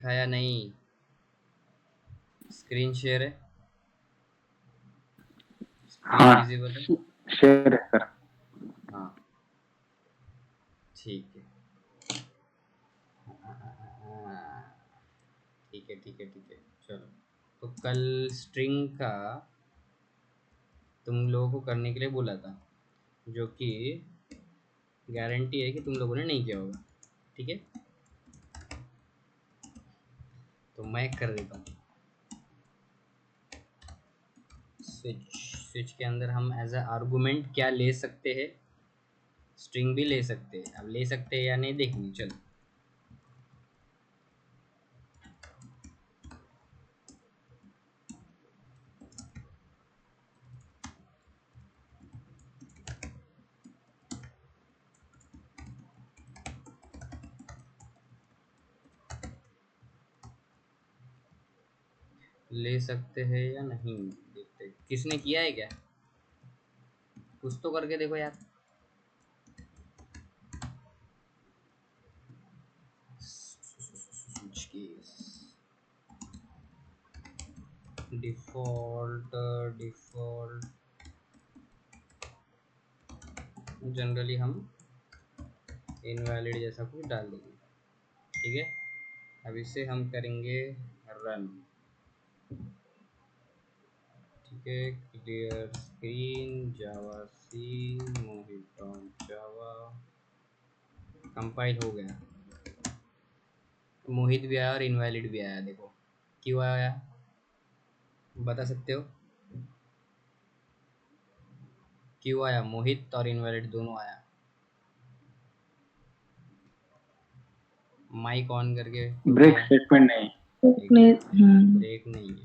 खाया नहीं। Screen share है, स्क्रीन हाँ, विजिबल है। शेयर है सर। हाँ ठीक है। हाँ, ठीक है ठीक है ठीक है। चलो, तो कल स्ट्रिंग का तुम लोगों को करने के लिए बोला था, जो कि गारंटी है कि तुम लोगों ने नहीं किया होगा। ठीक है, तो मैं कर देता हूँ। स्विच स्विच के अंदर हम एज अ आर्गुमेंट क्या ले सकते हैं? स्ट्रिंग भी ले सकते हैं। अब ले सकते हैं या नहीं देखनी, चलो। ले सकते हैं या नहीं देखते। किसने किया है क्या? कुछ तो करके देखो यार। Switch case default default generally हम इनवैलिड जैसा कुछ डाल देंगे। ठीक है, अब इसे हम करेंगे रन। ठीक है, क्लियर स्क्रीन जावा सी मोहित डॉट जावा। कंपाइल हो गया। मोहित भी आया और इनवैलिड भी आया, देखो क्यों आया बता सकते हो? क्यों आया? मोहित और इनवैलिड दोनों आया। माइक ऑन करके क्यों ब्रेक किया? स्टेटमेंट नहीं। एग्जैक्टली, ब्रेक नहीं है।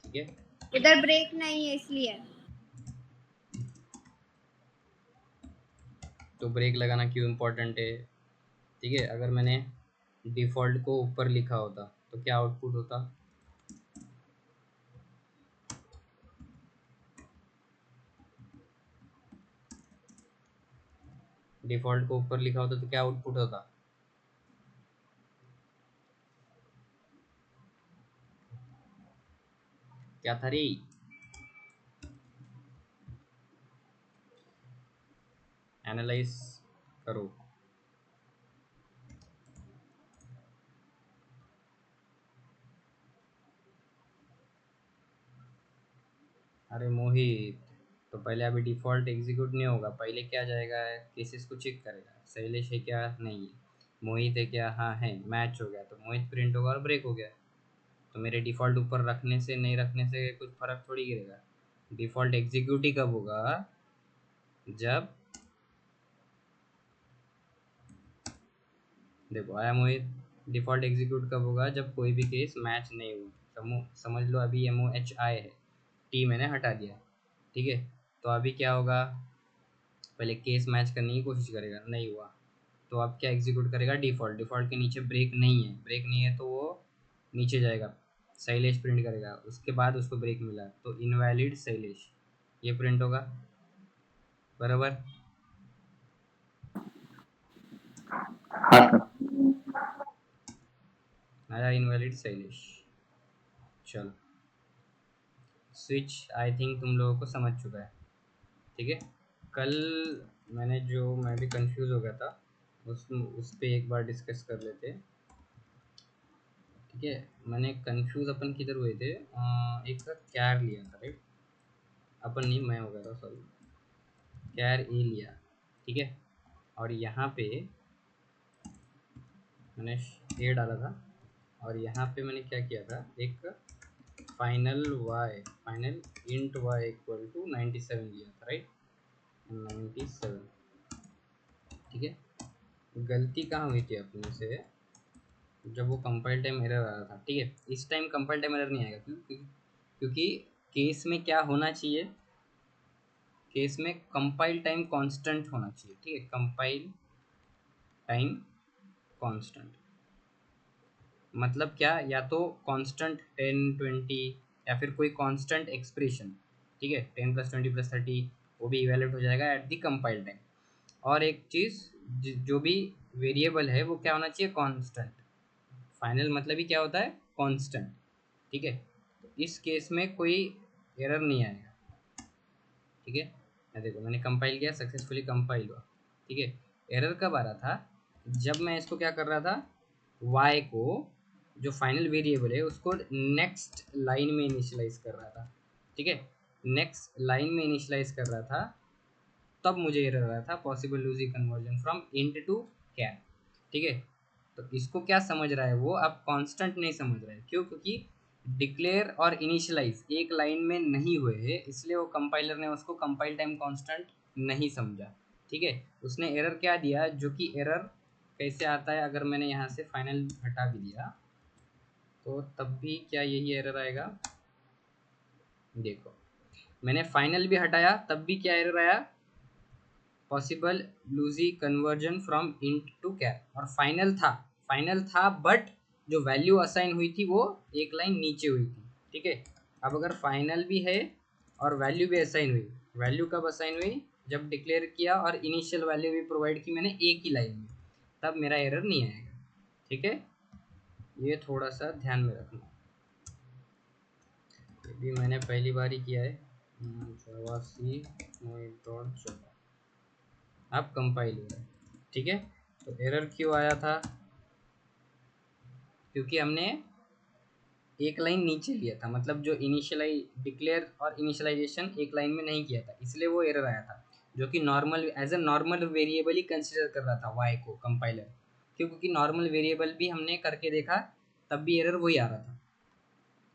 ठीक है, इधर ब्रेक नहीं है इसलिए। तो ब्रेक लगाना क्यों इम्पोर्टेंट है? ठीक है, अगर मैंने डिफ़ॉल्ट को ऊपर लिखा होता तो क्या आउटपुट होता? डिफ़ॉल्ट को ऊपर लिखा होता तो क्या आउटपुट होता? क्या था रे? एनालाइज करो। अरे मोहित, तो पहले अभी डिफ़ॉल्ट एग्जीक्यूट नहीं होगा, पहले क्या जाएगा, केसेस को चेक करेगा, शैलेश है क्या, नहीं है। मोहित है क्या, हाँ है, मैच हो गया तो मोहित प्रिंट होगा और ब्रेक हो गया। तो मेरे डिफ़ॉल्ट ऊपर रखने से नहीं रखने से कुछ फ़र्क थोड़ी गिरेगा। डिफ़ॉल्ट एग्जीक्यूट ही कब होगा? जब, देखो आया मोहित। डिफ़ॉल्ट एग्जीक्यूट कब होगा? जब कोई भी केस मैच नहीं हुआ। समझ लो अभी MOHI है, टी मैंने हटा दिया। ठीक है, तो अभी क्या होगा? पहले केस मैच करने की कोशिश करेगा, नहीं हुआ तो अब क्या एग्जीक्यूट करेगा? डिफ़ॉल्ट। डिफ़ॉल्ट के नीचे ब्रेक नहीं है, ब्रेक नहीं है तो वो नीचे जाएगा, शैलेश प्रिंट करेगा। उसके बाद उसको ब्रेक मिला तो इनवैलिड शैलेश, ये प्रिंट होगा। बराबर? हाँ सर। आया इनवैलिड शैलेश। चलो, स्विच आई थिंक तुम लोगों को समझ चुका है। ठीक है, कल मैं भी कंफ्यूज हो गया था, उस पे एक बार डिस्कस कर लेते हैं। ठीक है, मैंने कंफ्यूज अपन किधर हुए थे, एक का कैर लिया था राइट। अपन नहीं, मैं हो गया था सॉरी। कैर ए लिया, ठीक है। और यहाँ पे मैंने ए डाला था, और यहाँ पे मैंने क्या किया था, एक final int y equal to 97 लिया था राइट। 97। ठीक है, गलती कहाँ हुई थी अपने से? जब वो कंपाइल टाइम एरर आ रहा था। ठीक है, इस टाइम कंपाइल टाइम एरर नहीं आएगा, क्योंकि केस में क्या होना चाहिए? केस में कंपाइल टाइम कांस्टेंट होना चाहिए। ठीक है, कंपाइल टाइम कांस्टेंट मतलब क्या? या तो कांस्टेंट 10 20, या फिर कोई कांस्टेंट एक्सप्रेशन। ठीक है, 10 + 20 + 30 वो भी इवेल्यूट हो जाएगा एट द कंपाइल टाइम। और एक चीज़, जो भी वेरिएबल है वो क्या होना चाहिए? कांस्टेंट। फाइनल मतलब ही क्या होता है, कांस्टेंट, ठीक है। तो इस केस में कोई एरर नहीं आएगा, ठीक है। मैं देखो मैंने कंपाइल किया, सक्सेसफुली कंपाइल हुआ, ठीक है। एरर कब आ रहा था, जब मैं इसको क्या कर रहा था, y को जो फाइनल वेरिएबल है उसको नेक्स्ट लाइन में इनिशियलाइज कर रहा था, ठीक है। नेक्स्ट लाइन में इनिशियलाइज कर रहा था, तब मुझे एरर आया था, possible lossy conversion from int to char, ठीक है। तो इसको क्या समझ रहा है वो, अब कांस्टेंट नहीं समझ रहा है, क्यों, क्योंकि डिक्लेयर और इनिशियलाइज एक लाइन में नहीं हुए हैं, इसलिए वो कंपाइलर ने उसको कंपाइल टाइम कांस्टेंट नहीं समझा, ठीक है। उसने एरर क्या दिया, जो कि एरर कैसे आता है, अगर मैंने यहाँ से फाइनल हटा भी दिया तो तब भी क्या यही एरर आएगा। देखो मैंने फाइनल भी हटाया तब भी क्या एरर आया, possible lossy conversion from int to char, और फाइनल था बट जो वैल्यू असाइन हुई थी वो एक लाइन नीचे हुई थी, ठीक है। अब अगर फाइनल भी है और वैल्यू भी असाइन हुई, वैल्यू कब असाइन हुई, जब डिक्लेयर किया और इनिशियल वैल्यू भी प्रोवाइड की मैंने एक ही लाइन में, तब मेरा एरर नहीं आएगा, ठीक है। ये थोड़ा सा ध्यान में रखना, ये भी मैंने पहली बार ही किया है। जावा सी डॉट जावा, अब कंपाइल हुआ है, ठीक है। तो एरर क्यों आया था, क्योंकि हमने एक लाइन नीचे लिया था, मतलब जो इनिशियलाइज डिक्लेयर और इनिशियलाइजेशन एक लाइन में नहीं किया था, इसलिए वो एरर आया था, जो कि normal as a normal variable ही कंसिडर कर रहा था वाई को कंपाइलर, क्यों, क्योंकि नॉर्मल वेरिएबल भी हमने करके देखा तब भी एरर वही आ रहा था,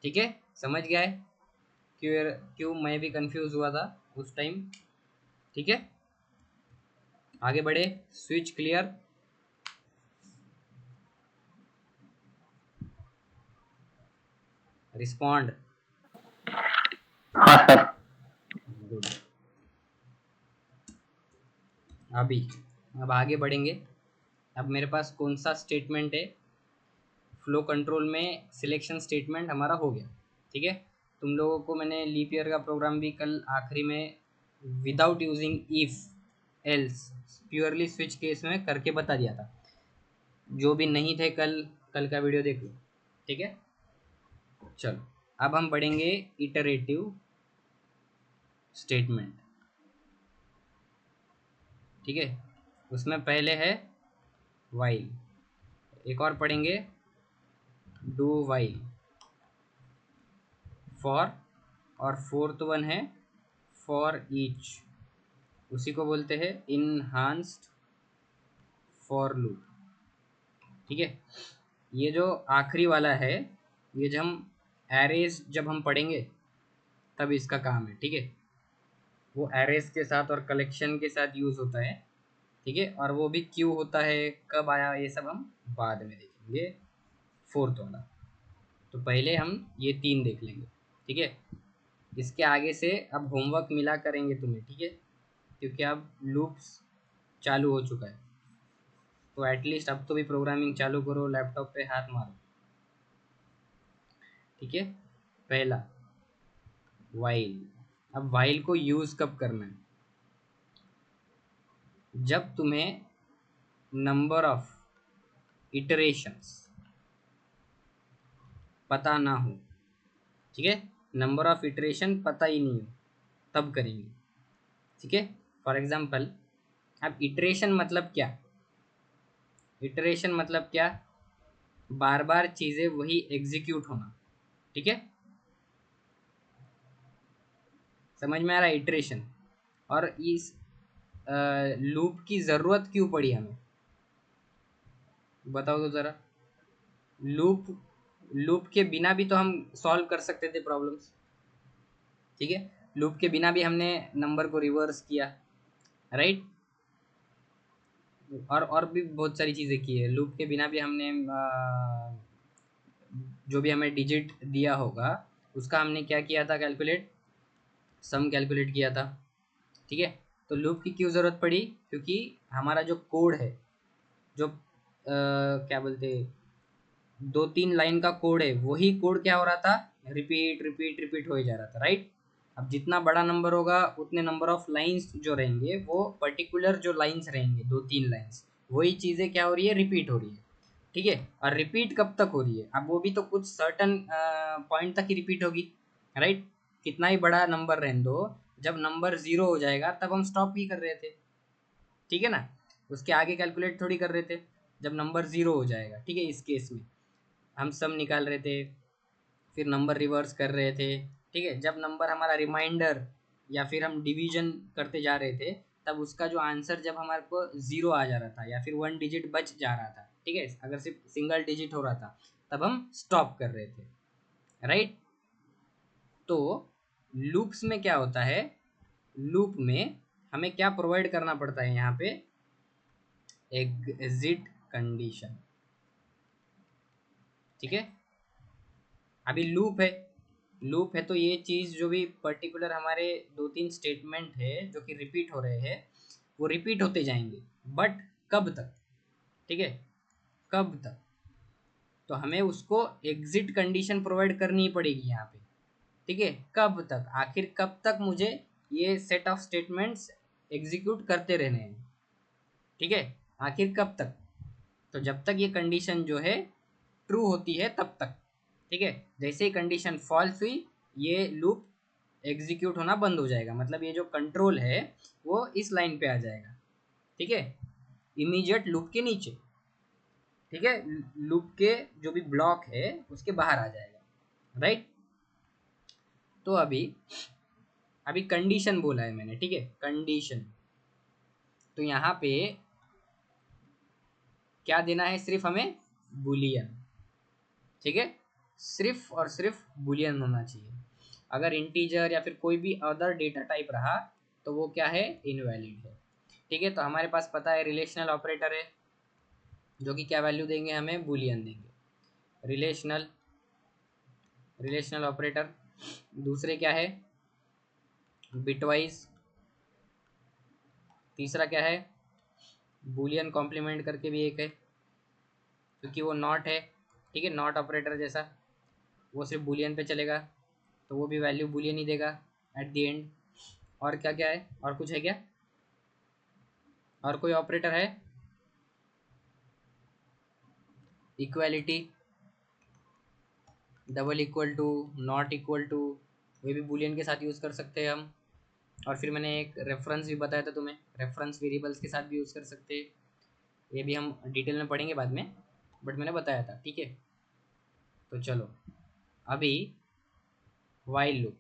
ठीक है। समझ गया है क्यों मैं भी कंफ्यूज हुआ था उस टाइम, ठीक है। आगे बढ़े, स्विच क्लियर, रिस्पॉन्ड, हाँ सर। गुड। अभी अब आगे बढ़ेंगे, अब मेरे पास कौन सा स्टेटमेंट है, फ्लो कंट्रोल में सिलेक्शन स्टेटमेंट हमारा हो गया, ठीक है। तुम लोगों को मैंने लीप ईयर का प्रोग्राम भी कल आखिरी में without using if else purely switch case में करके बता दिया था, जो भी नहीं थे कल का वीडियो देख लो, ठीक है। चलो अब हम बढ़ेंगे इटरेटिव स्टेटमेंट, ठीक है। उसमें पहले है वाइल, एक और पढ़ेंगे डू वाइल, फॉर, और फोर्थ वन है फॉर ईच, उसी को बोलते हैं इनहांस्ड फॉर लूप, ठीक है। ये जो आखिरी वाला है, ये जब हम एरेज जब हम पढ़ेंगे तब इसका काम है, ठीक है। वो एरेज के साथ और कलेक्शन के साथ यूज़ होता है, ठीक है। और वो भी क्यों होता है, कब आया, ये सब हम बाद में देखेंगे, फोर्थ वाला। तो पहले हम ये 3 देख लेंगे, ठीक है। इसके आगे से अब होमवर्क मिला करेंगे तुम्हें, ठीक है, क्योंकि अब लूप्स चालू हो चुका है, तो एटलीस्ट अब तो भी प्रोग्रामिंग चालू करो, लैपटॉप पे हाथ मारो, ठीक है। पहला वाइल, अब वाइल को यूज़ कब करना है, जब तुम्हें नंबर ऑफ इटरेशंस पता ना हो, ठीक है। नंबर ऑफ इटरेशन पता ही नहीं हो तब करेंगे, ठीक है। फॉर एग्जांपल, अब इटरेशन मतलब क्या, इटरेशन मतलब क्या, बार बार चीज़ें वही एग्जीक्यूट होना, ठीक है। समझ में आ रहा है इटरेशन, और इस लूप की ज़रूरत क्यों पड़ी हमें, बताओ तो ज़रा। लूप लूप के बिना भी तो हम सॉल्व कर सकते थे प्रॉब्लम्स, ठीक है। लूप के बिना भी हमने नंबर को रिवर्स किया, राइट, और भी बहुत सारी चीज़ें की है। लूप के बिना भी हमने जो भी हमें डिजिट दिया होगा उसका हमने क्या किया था, कैलकुलेट, सम कैलकुलेट किया था, ठीक है। तो लूप की क्यों ज़रूरत पड़ी, क्योंकि हमारा जो कोड है, जो क्या बोलते, 2-3 लाइन का कोड है, वही कोड क्या हो रहा था, रिपीट रिपीट रिपीट हो जा रहा था, राइट। अब जितना बड़ा नंबर होगा उतने नंबर ऑफ लाइंस जो रहेंगे, वो पर्टिकुलर जो लाइंस रहेंगे 2-3 लाइंस, वही चीज़ें क्या हो रही है, रिपीट हो रही है, ठीक है, और रिपीट कब तक हो रही है, अब वो भी तो कुछ सर्टन पॉइंट तक ही रिपीट होगी, राइट। कितना ही बड़ा नंबर रहने दो, जब नंबर 0 हो जाएगा तब हम स्टॉप ही कर रहे थे, ठीक है ना, उसके आगे कैलकुलेट थोड़ी कर रहे थे, जब नंबर 0 हो जाएगा, ठीक है। इस केस में हम सम निकाल रहे थे, फिर नंबर रिवर्स कर रहे थे, ठीक है। जब नंबर हमारा रिमाइंडर या फिर हम डिवीजन करते जा रहे थे, तब उसका जो आंसर जब हमारे को 0 आ जा रहा था या फिर 1 डिजिट बच जा रहा था, ठीक है, अगर सिर्फ सिंगल डिजिट हो रहा था, तब हम स्टॉप कर रहे थे, राइट। तो लूप्स में क्या होता है, लूप में हमें क्या प्रोवाइड करना पड़ता है यहाँ पे, एग्जिट कंडीशन, ठीक है। अभी लूप है तो ये चीज़ जो भी पर्टिकुलर हमारे 2-3 स्टेटमेंट है जो कि रिपीट हो रहे हैं, वो रिपीट होते जाएंगे, बट कब तक, ठीक है, कब तक, तो हमें उसको एग्जिट कंडीशन प्रोवाइड करनी पड़ेगी यहाँ पे, ठीक है। कब तक, आखिर कब तक मुझे ये सेट ऑफ स्टेटमेंट्स एग्जीक्यूट करते रहने हैं, ठीक है, आखिर कब तक, तो जब तक ये कंडीशन जो है ट्रू होती है तब तक, ठीक है। जैसे ही कंडीशन फॉल्स हुई, ये लूप एग्जीक्यूट होना बंद हो जाएगा, मतलब ये जो कंट्रोल है वो इस लाइन पे आ जाएगा, ठीक है, इमीडिएट लूप के नीचे, ठीक है, लूप के जो भी ब्लॉक है उसके बाहर आ जाएगा, राइट। तो अभी अभी कंडीशन बोला है मैंने, ठीक है, कंडीशन, तो यहाँ पे क्या देना है, सिर्फ हमें बुलियन, ठीक है, सिर्फ और सिर्फ बुलियन होना चाहिए। अगर इंटीजर या फिर कोई भी अदर डेटा टाइप रहा तो वो क्या है, इनवैलिड है, ठीक है। तो हमारे पास पता है रिलेशनल ऑपरेटर है जो कि क्या वैल्यू देंगे, हमें बुलियन देंगे, रिलेशनल रिलेशनल ऑपरेटर। दूसरे क्या है, बिटवाइज। तीसरा क्या है, बुलियन कॉम्प्लीमेंट करके भी एक है, क्योंकि वो नॉट है, ठीक है, नॉट ऑपरेटर जैसा, वो सिर्फ बुलियन पे चलेगा, तो वो भी वैल्यू बुलियन ही देगा एट द एंड। और क्या क्या है, और कुछ है क्या, और कोई ऑपरेटर है, equality, double equal to, not equal to, वे भी बुलियन के साथ यूज़ कर सकते हैं हम। और फिर मैंने एक रेफरेंस भी बताया था तुम्हें, रेफरेंस वेरिएबल्स के साथ भी यूज़ कर सकते हैं, ये भी हम डिटेल में पढ़ेंगे बाद में, बट मैंने बताया था, ठीक है। तो चलो अभी वाइल लूप,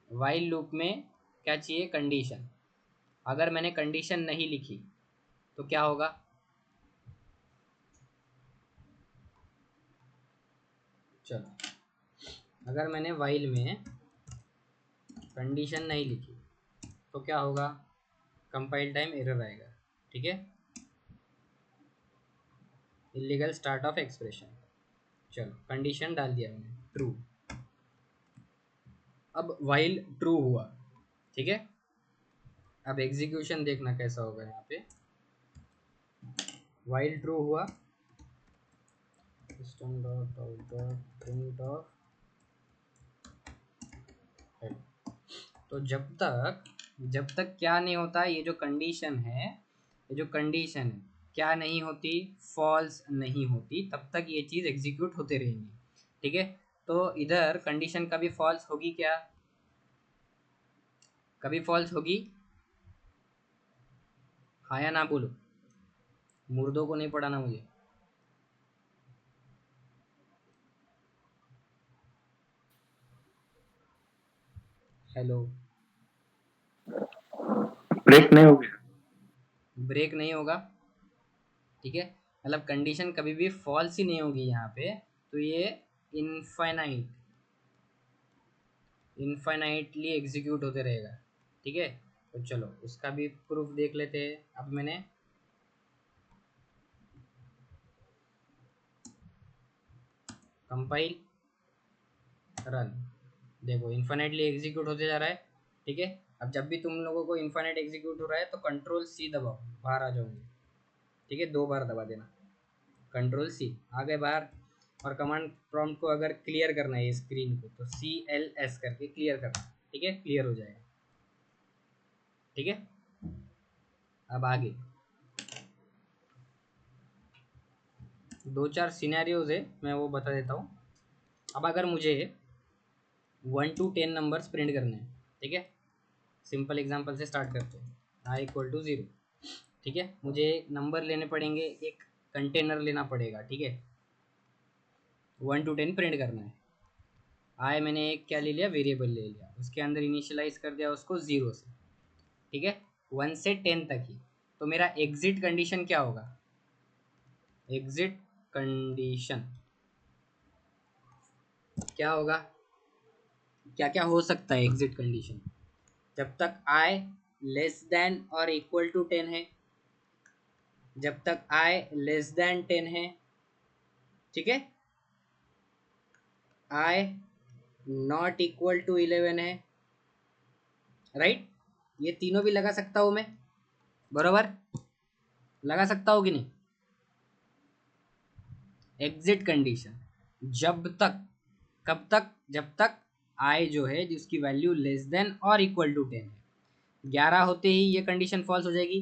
वाइल लूप में क्या चाहिए, कंडीशन। अगर मैंने कंडीशन नहीं लिखी तो क्या होगा, चलो अगर मैंने वाइल में कंडीशन नहीं लिखी तो क्या होगा, कंपाइल टाइम एरर आएगा, ठीक है, इलीगल स्टार्ट ऑफ एक्सप्रेशन। चलो कंडीशन डाल दिया मैंने ट्रू, अब वाइल ट्रू हुआ, ठीक है। अब एग्जीक्यूशन देखना कैसा होगा, यहाँ पे वाइल ट्रू हुआ, system dot out dot print of, तो जब तक क्या नहीं होता, ये जो कंडीशन है, ये जो कंडीशन है क्या नहीं होती, फॉल्स नहीं होती, तब तक ये चीज़ एग्जीक्यूट होते रहेंगी, ठीक है। तो इधर कंडीशन कभी फॉल्स होगी क्या, कभी फॉल्स होगी, हाँ या ना बोलो, मुर्दों को नहीं पढ़ाना मुझे। हेलो, ब्रेक नहीं होगी। ब्रेक नहीं होगा, ठीक है, मतलब कंडीशन कभी भी फॉल्स ही नहीं होगी यहाँ पे, तो ये इनफाइनाइटली एग्जीक्यूट होते रहेगा, ठीक है। तो चलो उसका भी प्रूफ देख लेते हैं। अब मैंने कंपाइल रन, देखो इन्फाइनाइटली एग्जीक्यूट होते जा रहा है, ठीक है। अब जब भी तुम लोगों को इन्फाइनाइट एग्जीक्यूट हो रहा है तो कंट्रोल सी दबाओ, बाहर आ जाओगे, ठीक है, 2 बार दबा देना, कंट्रोल सी, आ गए बाहर। और कमांड प्रॉम्प्ट को अगर क्लियर करना है स्क्रीन को तो CLS करके क्लियर करना, ठीक है, क्लियर हो जाएगा, ठीक है। अब आगे दो चार सिनेरियोज है, मैं वो बता देता हूँ। अब अगर मुझे 1 to 10 नंबर्स प्रिंट करने हैं, ठीक है, सिंपल एग्जांपल से स्टार्ट करते हैं। आई इक्वल टू 0, ठीक है, मुझे नंबर लेने पड़ेंगे, एक कंटेनर लेना पड़ेगा, ठीक है, 1 to 10 प्रिंट करना है। आई मैंने एक क्या ले लिया, वेरिएबल ले लिया, उसके अंदर इनिशियलाइज कर दिया उसको 0 से, ठीक है, 1 से 10 तक ही। तो मेरा एग्जिट कंडीशन क्या होगा, एग्जिट कंडीशन क्या होगा, क्या क्या हो सकता है एग्जिट कंडीशन, जब तक आई लेस देन और इक्वल टू 10 है, जब तक आई लेस देन 10 है, ठीक है, आई नॉट इक्वल टू 11 है, राइट, ये तीनों भी लगा सकता हूं मैं, बरोबर, लगा सकता हूँ कि नहीं। एग्जिट कंडीशन जब तक, कब तक, जब तक आई जो है जिसकी वैल्यू लेस देन और इक्वल टू 10 है। 11 होते ही ये कंडीशन फॉल्स हो जाएगी,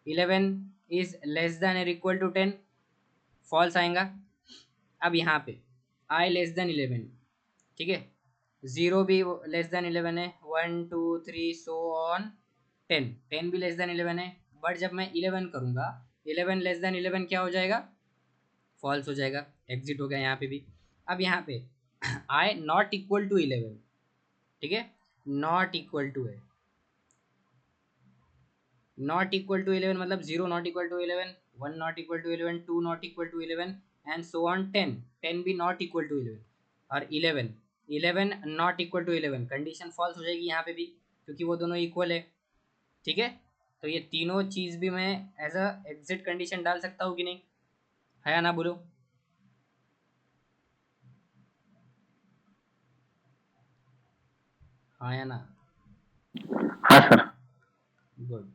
11 इज लेस देन और इक्वल टू 10, फॉल्स आएगा। अब यहाँ पे आई लेस देन 11, ठीक है, 0 भी लेस देन 11 है, 1 2 3 सो ऑन 10, 10 भी लेस देन 11 है, बट जब मैं 11 करूँगा, 11 लेस देन 11 क्या हो जाएगा, फॉल्स हो जाएगा, एग्जिट हो गया यहाँ पे भी। अब यहाँ पे आई नॉट इक्वल टू 11, ठीक है, नॉट इक्वल टू है, नॉट इक्वल टू 11 मतलब 0 not equal to 11, 1 not equal to 11, 2 not equal to 11 and so on 10, 10 भी नॉट इक्वल टू 11 और 11, 11 not equal to 11, condition false हो जाएगी यहाँ पे भी, क्योंकि वो दोनों इक्वल है, ठीक है। तो ये तीनों चीज़ भी मैं एज अ एग्जिट कंडीशन डाल सकता हूँ कि नहीं, है या ना, बोलो। हाँ या ना, हाँ सर। गुड।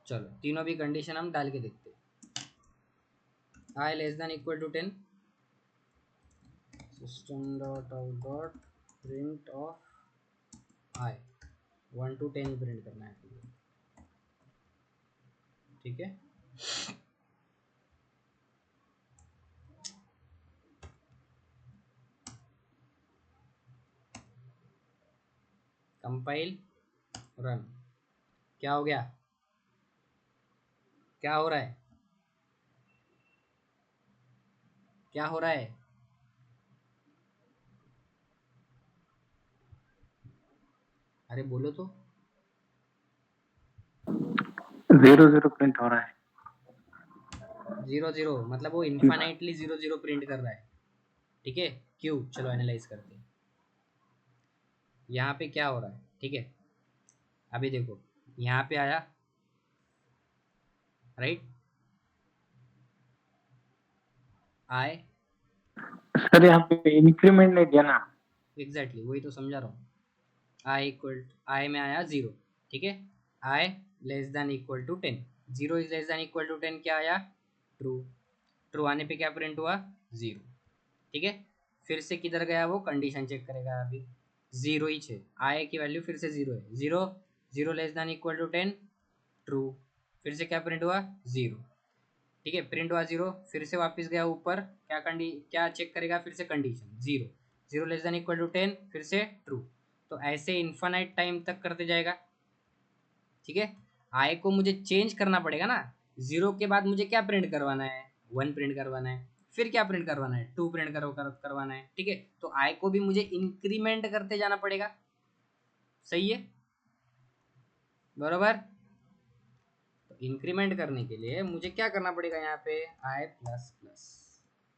चलो तीनों भी कंडीशन हम डाल के देखते हैं। I less than equal to 10, system dot out dot print of I, 1 to 10 print करना है, ठीक है। कंपाइल, रन, क्या हो गया, क्या हो रहा है, क्या हो रहा है, अरे बोलो तो। 0 0 प्रिंट हो रहा है। 0 0 मतलब वो जी। इन्फाइनाइटली 0 0 प्रिंट कर रहा है, ठीक है, क्यों, चलो एनालाइज करते हैं। यहाँ पे क्या हो रहा है, ठीक है, अभी देखो यहाँ पे आया, राइट, आई, सर यहाँ पे इंक्रीमेंट नहीं दिया ना। एग्जैक्टली वही तो समझा रहा हूँ, आई इक्वल, आई में आया 0, ठीक है, I less than equal to 10, 0 is less than equal to 10 क्या आया, ट्रू, ट्रू आने पे क्या प्रिंट हुआ, 0, ठीक है। फिर से किधर गया वो, कंडीशन चेक करेगा, अभी 0 ही है, आई की वैल्यू फिर से 0 है, 0, 0 less than equal to 10, true, फिर से क्या प्रिंट हुआ, 0, ठीक है, प्रिंट हुआ 0, फिर से वापस गया ऊपर, क्या चेक करेगा, फिर से condition 0, 0 less than equal to 10, फिर से ट्रू। तो ऐसे इन्फानाइट टाइम तक करते जाएगा, ठीक है। आई को मुझे चेंज करना पड़ेगा ना, 0 के बाद मुझे क्या प्रिंट करवाना है, 1 प्रिंट करवाना है, फिर क्या प्रिंट करवाना है, 2 प्रिंट करवाना है, ठीक है। तो आई को भी मुझे इंक्रीमेंट करते जाना पड़ेगा, सही है, बरोबर। तो इंक्रीमेंट करने के लिए मुझे क्या करना पड़ेगा, यहाँ पे आई प्लस प्लस,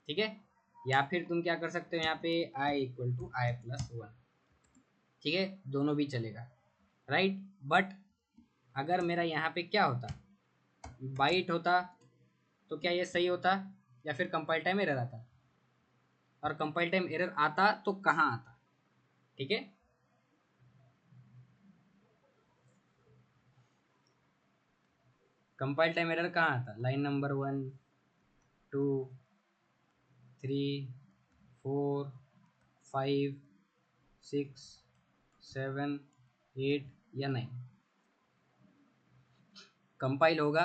ठीक है, या फिर तुम क्या कर सकते हो, यहाँ पे I equal to I plus 1, ठीक है, दोनों भी चलेगा, राइट। बट अगर मेरा यहाँ पे क्या होता, बाइट होता, तो क्या ये सही होता, या फिर कंपाइल टाइम एरर आता, और कंपाइल टाइम एरर आता तो कहाँ आता, ठीक है। कंपाइल टाइम एरर कहाँ आता, लाइन नंबर 1 2 3 4 5 6 7 8 या 9, कंपाइल होगा,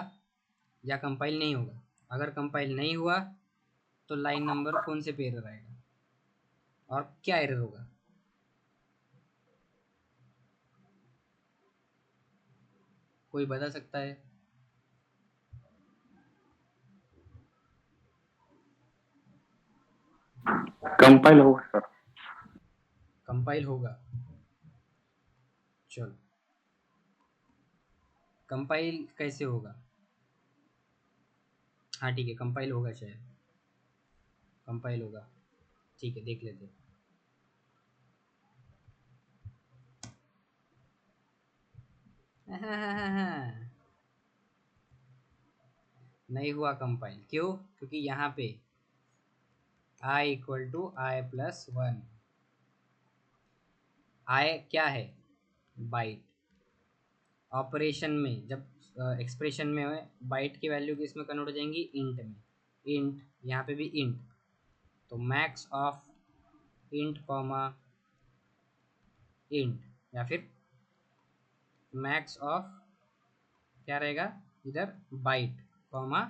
या कंपाइल नहीं होगा? अगर कंपाइल नहीं हुआ तो लाइन नंबर कौन से पे एरर आएगा और क्या एरर होगा? कोई बता सकता है? कंपाइल होगा सर। कंपाइल होगा। चलो, कंपाइल कैसे होगा? हाँ ठीक है, कंपाइल होगा, शायद कंपाइल होगा। ठीक है, देख लेते हैं। नहीं हुआ कंपाइल। क्यों? क्योंकि यहाँ पे i equal to I plus one. I क्या है? बाइट। ऑपरेशन में जब एक्सप्रेशन में है, बाइट की वैल्यू किस में कन्वर्ट हो जाएंगी? इंट में। इंट, यहाँ पे भी इंट, तो max of int comma int, या फिर मैक्स ऑफ क्या रहेगा इधर? Byte comma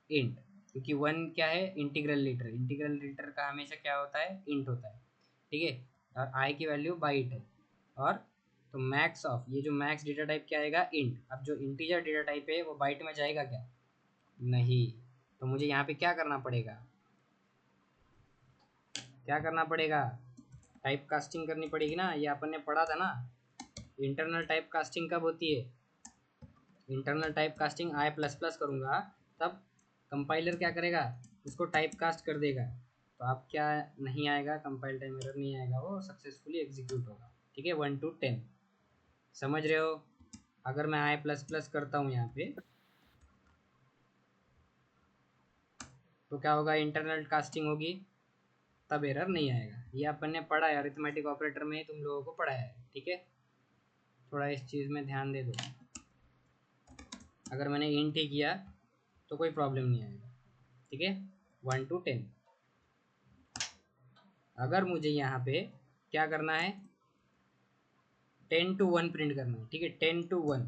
int. क्योंकि वन क्या है? Integral litre. इंटीग्रल लीटर का हमेशा क्या होता है? इंट होता है। ठीक है, और आई की वैल्यू बाइट है। और तो मैक्स ऑफ, ये जो मैक्स डेटा टाइप क्या आएगा? इंट। अब जो इंटीजर डेटा टाइप है वो बाइट में जाएगा क्या? नहीं। तो मुझे यहाँ पे क्या करना पड़ेगा? क्या करना पड़ेगा? टाइप कास्टिंग करनी पड़ेगी ना। ये अपन ने पढ़ा था ना, इंटरनल टाइप कास्टिंग कब होती है? इंटरनल टाइप कास्टिंग आई प्लस प्लस करूँगा तब कंपाइलर क्या करेगा? उसको टाइप कास्ट कर देगा। तो अब क्या नहीं आएगा? कंपाइल टाइम एरर नहीं आएगा, वो सक्सेसफुली एग्जीक्यूट होगा। ठीक है, 1 to 10। समझ रहे हो? अगर मैं आई प्लस प्लस करता हूँ यहाँ पे तो क्या होगा? इंटरनल कास्टिंग होगी, तब एरर नहीं आएगा। ये अपन ने पढ़ा है, अरिथमेटिक ऑपरेटर में तुम लोगों को पढ़ाया है। ठीक है, थोड़ा इस चीज़ में ध्यान दे दो। अगर मैंने इंट ही किया तो कोई प्रॉब्लम नहीं आएगा। ठीक है, 1 to 10। अगर मुझे यहाँ पे क्या करना है? 10 to 1 प्रिंट करना है। ठीक है, 10 to 1,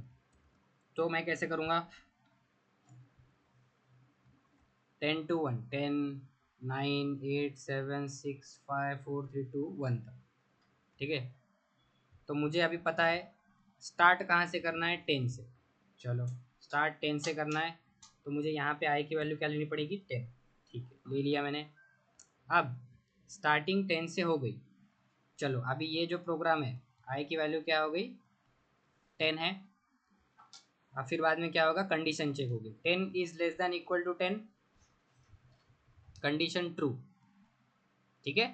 तो मैं कैसे करूँगा? 10 to 1, 10, 9, 8, 7, 6, 5, 4, 3, 2, 1 तक। ठीक है, तो मुझे अभी पता है स्टार्ट कहाँ से करना है? 10 से। चलो, स्टार्ट 10 से करना है, तो मुझे यहाँ पे आई की वैल्यू क्या लेनी पड़ेगी? 10। ठीक है, ले लिया मैंने। अब स्टार्टिंग 10 से हो गई। चलो, अभी ये जो प्रोग्राम है, आई की वैल्यू क्या हो गई? 10 है। अब फिर बाद में क्या होगा? कंडीशन चेक होगी। 10 is less than equal to 10, condition true. ठीक है,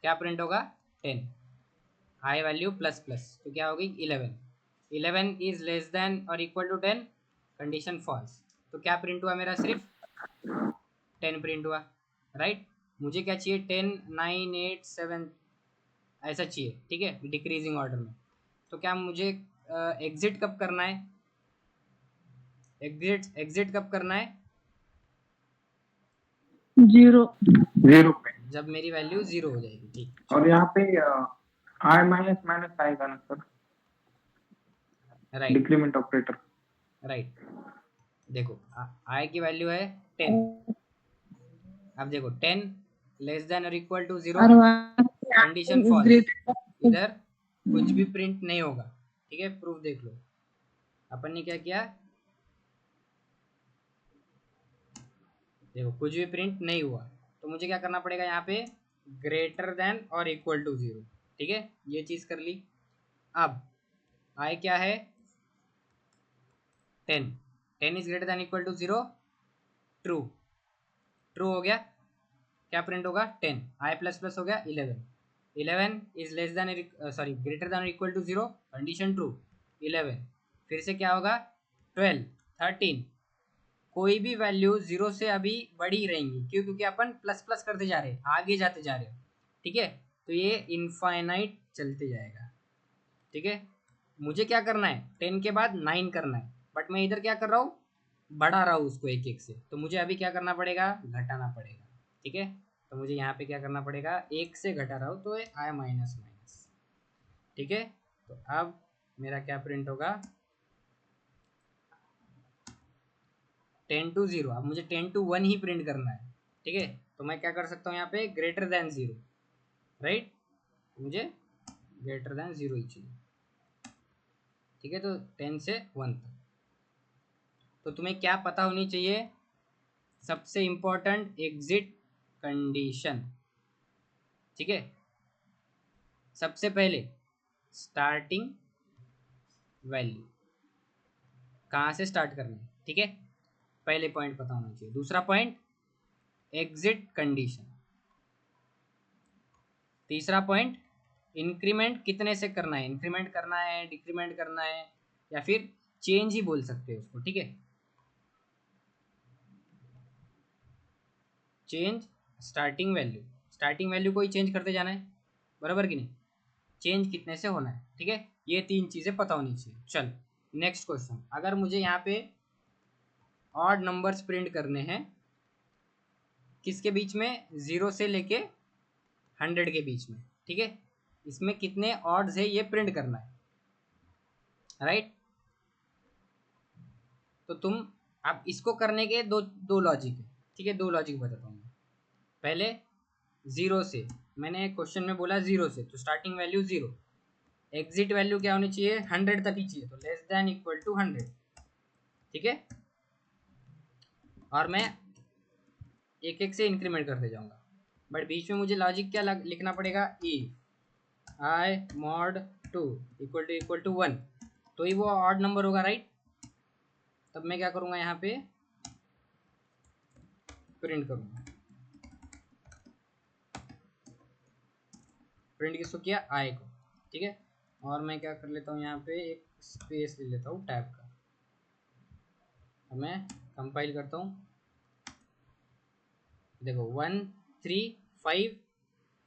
क्या प्रिंट होगा? 10। आई वैल्यू प्लस प्लस, तो क्या होगी? 11। 11 इज लेस देन और इक्वल टू 10, कंडीशन फॉल्स। तो क्या प्रिंट हुआ मेरा? सिर्फ 10 प्रिंट हुआ। राइट, मुझे क्या चाहिए? 10, 9, 8, 7 ऐसा चाहिए। ठीक है, डिक्रीजिंग ऑर्डर में। तो क्या मुझे एग्जिट कब करना है? एग्जिट कब करना है? 0 पे। जब मेरी वैल्यू 0 हो जाएगी। ठीक, और चलो। यहाँ पे आई माइनस माइनस आएगा ना sir, right, decrement operator. Right. देखो, आई की वैल्यू है 10। अब देखो, 10 लेस देन और इक्वल टू 0, और वहाँ कंडीशन इज फॉल्स। ग्रेटर। इधर कुछ भी प्रिंट नहीं होगा। ठीक है, प्रूफ देख लो। अपन ने क्या किया? देखो, कुछ भी प्रिंट नहीं हुआ, तो मुझे क्या करना पड़ेगा यहाँ पे? ग्रेटर देन और इक्वल टू 0। ठीक है, ये चीज़ कर ली। अब आई क्या है? 10। 10 is greater than equal to 0, true. True हो गया, क्या प्रिंट होगा? 10। आई प्लस प्लस हो गया 11। 11 is less than, sorry, greater than equal to 0, condition true. 11 फिर से क्या होगा? 12, 13, कोई भी वैल्यू 0 से अभी बड़ी रहेंगी। क्यों? क्योंकि अपन प्लस प्लस करते जा रहे हैं, आगे जाते जा रहे हैं। ठीक है, तो ये इनफाइनाइट चलते जाएगा। ठीक है, मुझे क्या करना है? 10 के बाद 9 करना है, बट मैं इधर क्या कर रहा हूँ? बढ़ा रहा हूँ उसको एक एक से। तो मुझे अभी क्या करना पड़ेगा? घटाना पड़ेगा। ठीक है, तो मुझे यहाँ पे क्या करना पड़ेगा? 1 से घटा रहा हूँ, तो आई माइनस माइनस। ठीक है, तो अब मेरा क्या प्रिंट होगा? 10 to 0, अब मुझे 10 to 1 ही प्रिंट करना है, ठीक है। तो मैं क्या कर सकता हूँ यहाँ पे, ग्रेटर देन 0, राइट, मुझे ग्रेटर देन 0 ही चाहिए, ठीक है। तो 10 से 1 तक। तो तुम्हें क्या पता होनी चाहिए, सबसे इम्पोर्टेंट एग्जिट कंडीशन, ठीक है। सबसे पहले स्टार्टिंग वैल्यू कहाँ से स्टार्ट करना है, ठीक है, पहले पॉइंट पता होना चाहिए। दूसरा पॉइंट एग्जिट कंडीशन। तीसरा पॉइंट इंक्रीमेंट कितने से करना है, इंक्रीमेंट करना है, डिक्रीमेंट करना है, या फिर चेंज ही बोल सकते हैं उसको, ठीक है। Change starting value, starting value को ही चेंज करते जाना है, बराबर कि नहीं, चेंज कितने से होना है, ठीक है। ये तीन चीज़ें पता होनी चाहिए। चल नेक्स्ट क्वेश्चन, अगर मुझे यहाँ पे ऑड नंबर्स प्रिंट करने हैं, किसके बीच में, 0 से लेके 100 के बीच में, ठीक है, इसमें कितने ऑड्स है ये प्रिंट करना है, राइट। तो तुम अब इसको करने के दो दो लॉजिक है, ठीक है, दो लॉजिक बताता हूँ मैं। पहले 0 से, मैंने क्वेश्चन में बोला 0 से, तो स्टार्टिंग वैल्यू 0, एग्जिट वैल्यू क्या होनी चाहिए, 100 तक ही चाहिए, तो लेस देन इक्वल टू 100, ठीक है। और मैं एक एक से इंक्रीमेंट करते जाऊंगा, बट बीच में मुझे लॉजिक क्या लिखना पड़ेगा, if I mod 2 equal to 1, तो ही वो ऑड नंबर होगा, राइट। तब मैं क्या करूंगा, यहाँ पे प्रिंट करूंगा, प्रिंट किसको किया, आई को, ठीक है। और मैं क्या कर लेता हूँ, यहाँ पे एक स्पेस ले लेता हूँ टैब का, और मैं कंपाइल करता हूँ। देखो 1 3 5,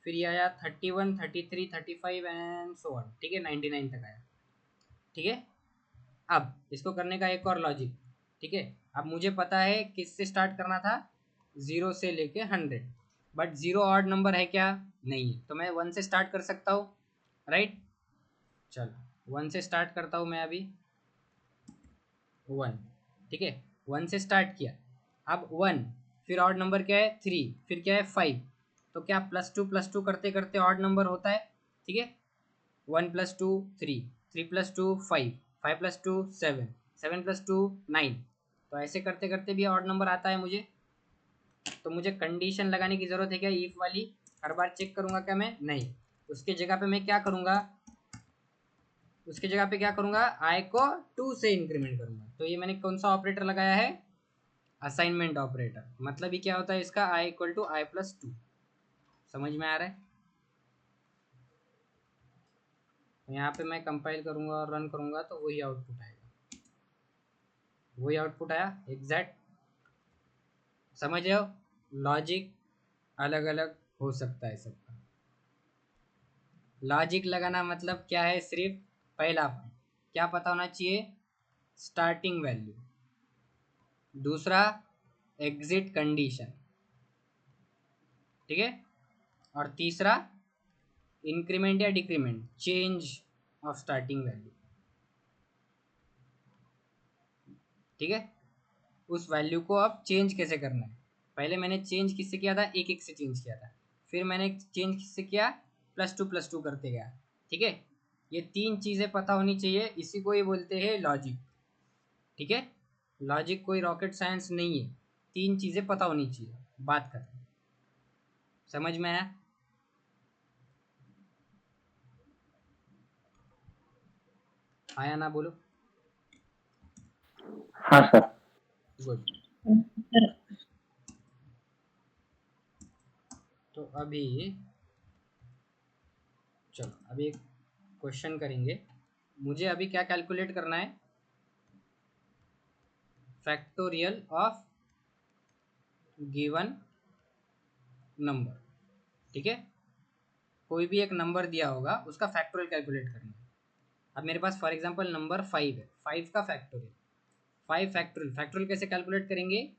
फिर ये आया 31 33 35 एंड सो ऑन, ठीक है, 99 तक आया, ठीक है। अब इसको करने का एक और लॉजिक, ठीक है। अब मुझे पता है किससे स्टार्ट करना था, 0 से लेके 100, बट 0 ऑड नंबर है क्या, नहीं है, तो मैं 1 से स्टार्ट कर सकता हूँ, राइट। चलो 1 से स्टार्ट करता हूँ मैं अभी, 1, ठीक है, 1 से स्टार्ट किया। अब 1, फिर ऑड नंबर क्या है, 3, फिर क्या है 5, तो क्या +2 करते करते ऑड नंबर होता है, ठीक है। 1 + 2 3, 3 + 2 5, 5 + 2 7, 7 + 2 9, तो ऐसे करते करते भी ऑड नंबर आता है मुझे। तो मुझे कंडीशन लगाने की ज़रूरत है क्या, इफ वाली, हर बार चेक करूँगा क्या मैं, नहीं, उसके जगह पे मैं क्या करूँगा, उसके जगह पे क्या करूँगा, आई को 2 से इंक्रीमेंट करूँगा। तो ये मैंने कौन सा ऑपरेटर लगाया है, असाइनमेंट ऑपरेटर। मतलब ही क्या होता है इसका, i = i + 2, समझ में आ रहा है। तो यहाँ पे मैं कंपाइल करूँगा और रन करूँगा तो वही आउटपुट आएगा, वही आउटपुट आया एग्जैक्ट। समझ रहे हो, लॉजिक अलग अलग हो सकता है सबका। लॉजिक लगाना मतलब क्या है, सिर्फ पहला पॉइंट क्या पता होना चाहिए, स्टार्टिंग वैल्यू, दूसरा एग्जिट कंडीशन, ठीक है, और तीसरा इंक्रीमेंट या decrement, change of starting value, ठीक है। उस वैल्यू को अब चेंज कैसे करना है, पहले मैंने चेंज किससे किया था, एक एक से चेंज किया था, फिर मैंने चेंज किससे किया, +2 करते गया, ठीक है। ये तीन चीज़ें पता होनी चाहिए, इसी को ही बोलते हैं लॉजिक, ठीक है। लॉजिक कोई रॉकेट साइंस नहीं है, तीन चीज़ें पता होनी चाहिए, बात करें, समझ में आया। आया ना, बोलो। हाँ सर। गुड। तो अभी चलो अभी एक क्वेश्चन करेंगे। मुझे अभी क्या कैलकुलेट करना है, फैक्टोरियल ऑफ गिवन नंबर, ठीक है। कोई भी एक नंबर दिया होगा उसका फैक्टोरियल कैलकुलेट करना है। अब मेरे पास फॉर एग्जांपल नंबर 5 है, 5 का फैक्टोरियल, 5 फैक्टोरियल, फैक्टोरियल कैसे कैलकुलेट करेंगे,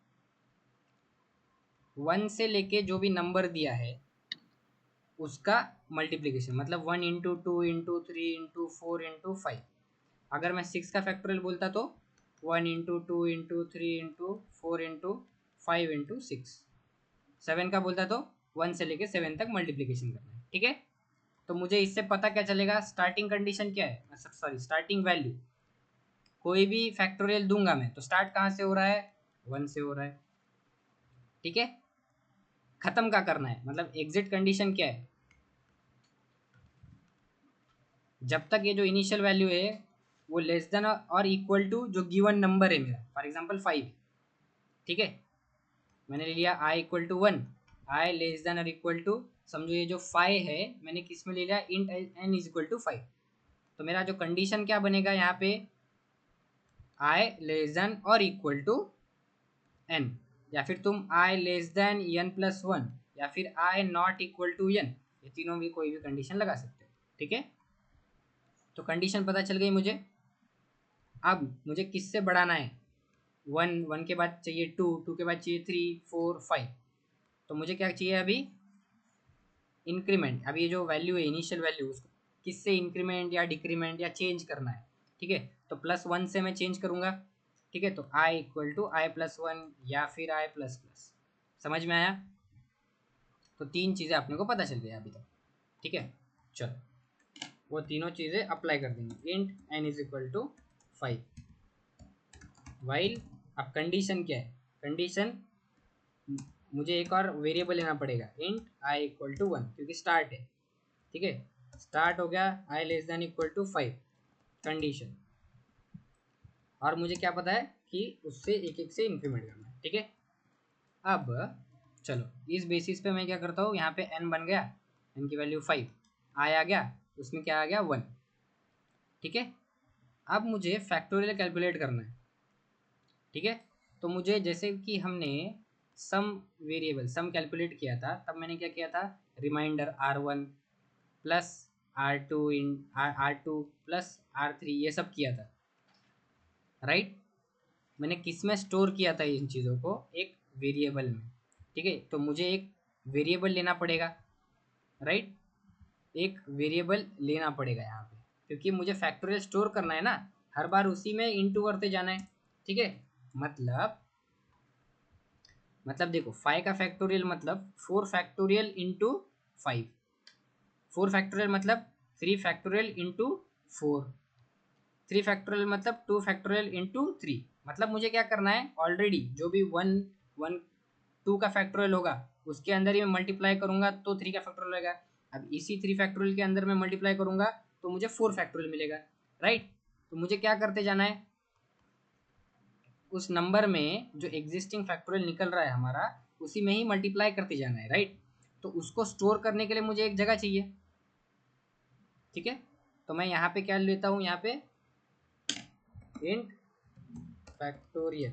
1 से लेके जो भी नंबर दिया है उसका मल्टीप्लिकेशन, मतलब 1 × 2 × 3 × 4 × 5। अगर मैं 6 का फैक्टोरियल बोलता तो 1 into 2 into 3 into 4 into 5 into 6। 7 का बोलता तो 1 से लेके 7 तक मल्टीप्लीकेशन करना है, ठीक है। तो मुझे इससे पता क्या चलेगा, स्टार्टिंग कंडीशन क्या है, सॉरी स्टार्टिंग वैल्यू। कोई भी फैक्टोरियल दूंगा मैं तो स्टार्ट कहाँ से हो रहा है, 1 से हो रहा है, ठीक है। खत्म क्या करना है, मतलब एग्जिट कंडीशन क्या है, जब तक ये जो इनिशियल वैल्यू है वो लेस देन और इक्वल टू जो गिवन नंबर है मेरा, फॉर एग्जांपल 5, ठीक है। मैंने ले लिया i equal to 1, I less than और इक्वल टू, समझो ये जो 5 है मैंने किस में ले लिया, int n is equal to 5। तो मेरा जो कंडीशन क्या बनेगा यहाँ पे, i लेस देन और इक्वल टू n, या फिर तुम i less than n plus 1, या फिर i not equal to n, ये तीनों भी कोई भी कंडीशन लगा सकते हो, ठीक है। तो कंडीशन पता चल गई मुझे। अब मुझे किससे बढ़ाना है, 1 के बाद चाहिए 2 के बाद चाहिए 3 4 5। तो मुझे क्या चाहिए अभी, इंक्रीमेंट। अब ये जो वैल्यू है इनिशियल वैल्यू, उसको किससे इंक्रीमेंट या डिक्रीमेंट या चेंज करना है, ठीक है। तो +1 से मैं चेंज करूँगा, ठीक है। तो i इक्वल टू i+1 या फिर i++। समझ में आया। तो 3 चीज़ें अपने को पता चल गई अभी तक, ठीक है। चलो वो तीनों चीज़ें अप्लाई कर देंगे। Int n is equal to 5 while, अब कंडीशन क्या है, कंडीशन मुझे एक और वेरिएबल लेना पड़ेगा, इंट i इक्वल टू 1, क्योंकि स्टार्ट है, ठीक है। स्टार्ट हो गया, i less than equal to 5 condition, और मुझे क्या पता है कि उससे एक एक से इंक्रीमेंट करना है, ठीक है। अब चलो इस बेसिस पे मैं क्या करता हूँ, यहाँ पे n बन गया, n की वैल्यू 5, i आ गया, उसमें क्या आ गया 1, ठीक है। अब मुझे फैक्टोरियल कैलकुलेट करना है, ठीक है। तो मुझे जैसे कि हमने सम वेरिएबल सम कैलकुलेट किया था, तब मैंने क्या किया था, reminder r1 plus r2 plus r3 ये सब किया था, राइट। मैंने किस में स्टोर किया था इन चीज़ों को, एक वेरिएबल में, ठीक है। तो मुझे एक वेरिएबल लेना पड़ेगा, राइट। एक वेरिएबल लेना पड़ेगा यहाँ पे, क्योंकि मुझे फैक्टोरियल स्टोर करना है ना, हर बार उसी में इनटू करते जाना है, ठीक है। मतलब देखो 5 का फैक्टोरियल मतलब 4 फैक्टोरियल इंटू 5, 4 फैक्टोरियल मतलब 3 फैक्टोरियल इंटू 4, 3 फैक्टोरियल मतलब 2 फैक्टोरियल इंटू 3। मतलब मुझे क्या करना है, ऑलरेडी जो भी 2 का फैक्टोरियल होगा उसके अंदर ही मैं मल्टीप्लाई करूंगा तो 3 का फैक्टोरियल होगा। अब इसी 3 फैक्टोरियल के अंदर मैं मल्टीप्लाई करूंगा तो मुझे 4 फैक्टोरियल मिलेगा, राइट। तो मुझे क्या करते जाना है, उस नंबर में जो एग्जिस्टिंग फैक्टोरियल निकल रहा है हमारा, उसी में ही मल्टीप्लाई करते जाना है, राइट। तो उसको स्टोर करने के लिए मुझे एक जगह चाहिए, ठीक है। तो मैं यहाँ पे क्या लेता हूँ, यहाँ पे इंट फैक्टोरियल,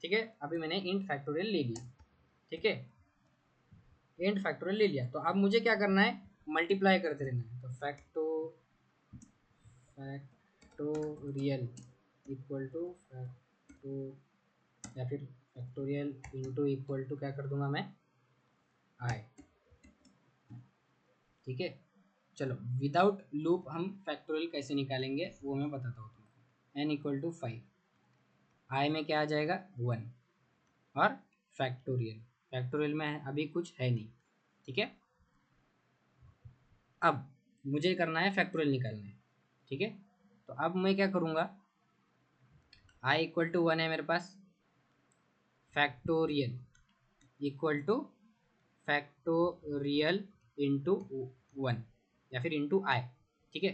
ठीक है। अभी मैंने इंट फैक्टोरियल ले लिया, ठीक है। इंट फैक्टोरियल ले लिया, तो अब मुझे क्या करना है, मल्टीप्लाई करते रहना है। तो फैक्टोरियल इक्वल टू फैक्टो, या फिर फैक्टोरियल इंटू इक्वल टू क्या कर दूंगा मैं, आई, ठीक है। चलो विदाउट लूप हम फैक्टोरियल कैसे निकालेंगे वो मैं बताता हूँ तुमको। n इक्वल टू 5, आई में क्या आ जाएगा 1, और फैक्टोरियल, फैक्टोरियल में अभी कुछ है नहीं, ठीक है। अब मुझे करना है फैक्टोरियल निकालना है, ठीक है। तो अब मैं क्या करूँगा, i इक्वल टू 1 है मेरे पास, factorial equal to factorial into 1 या फिर इंटू आई, ठीक है।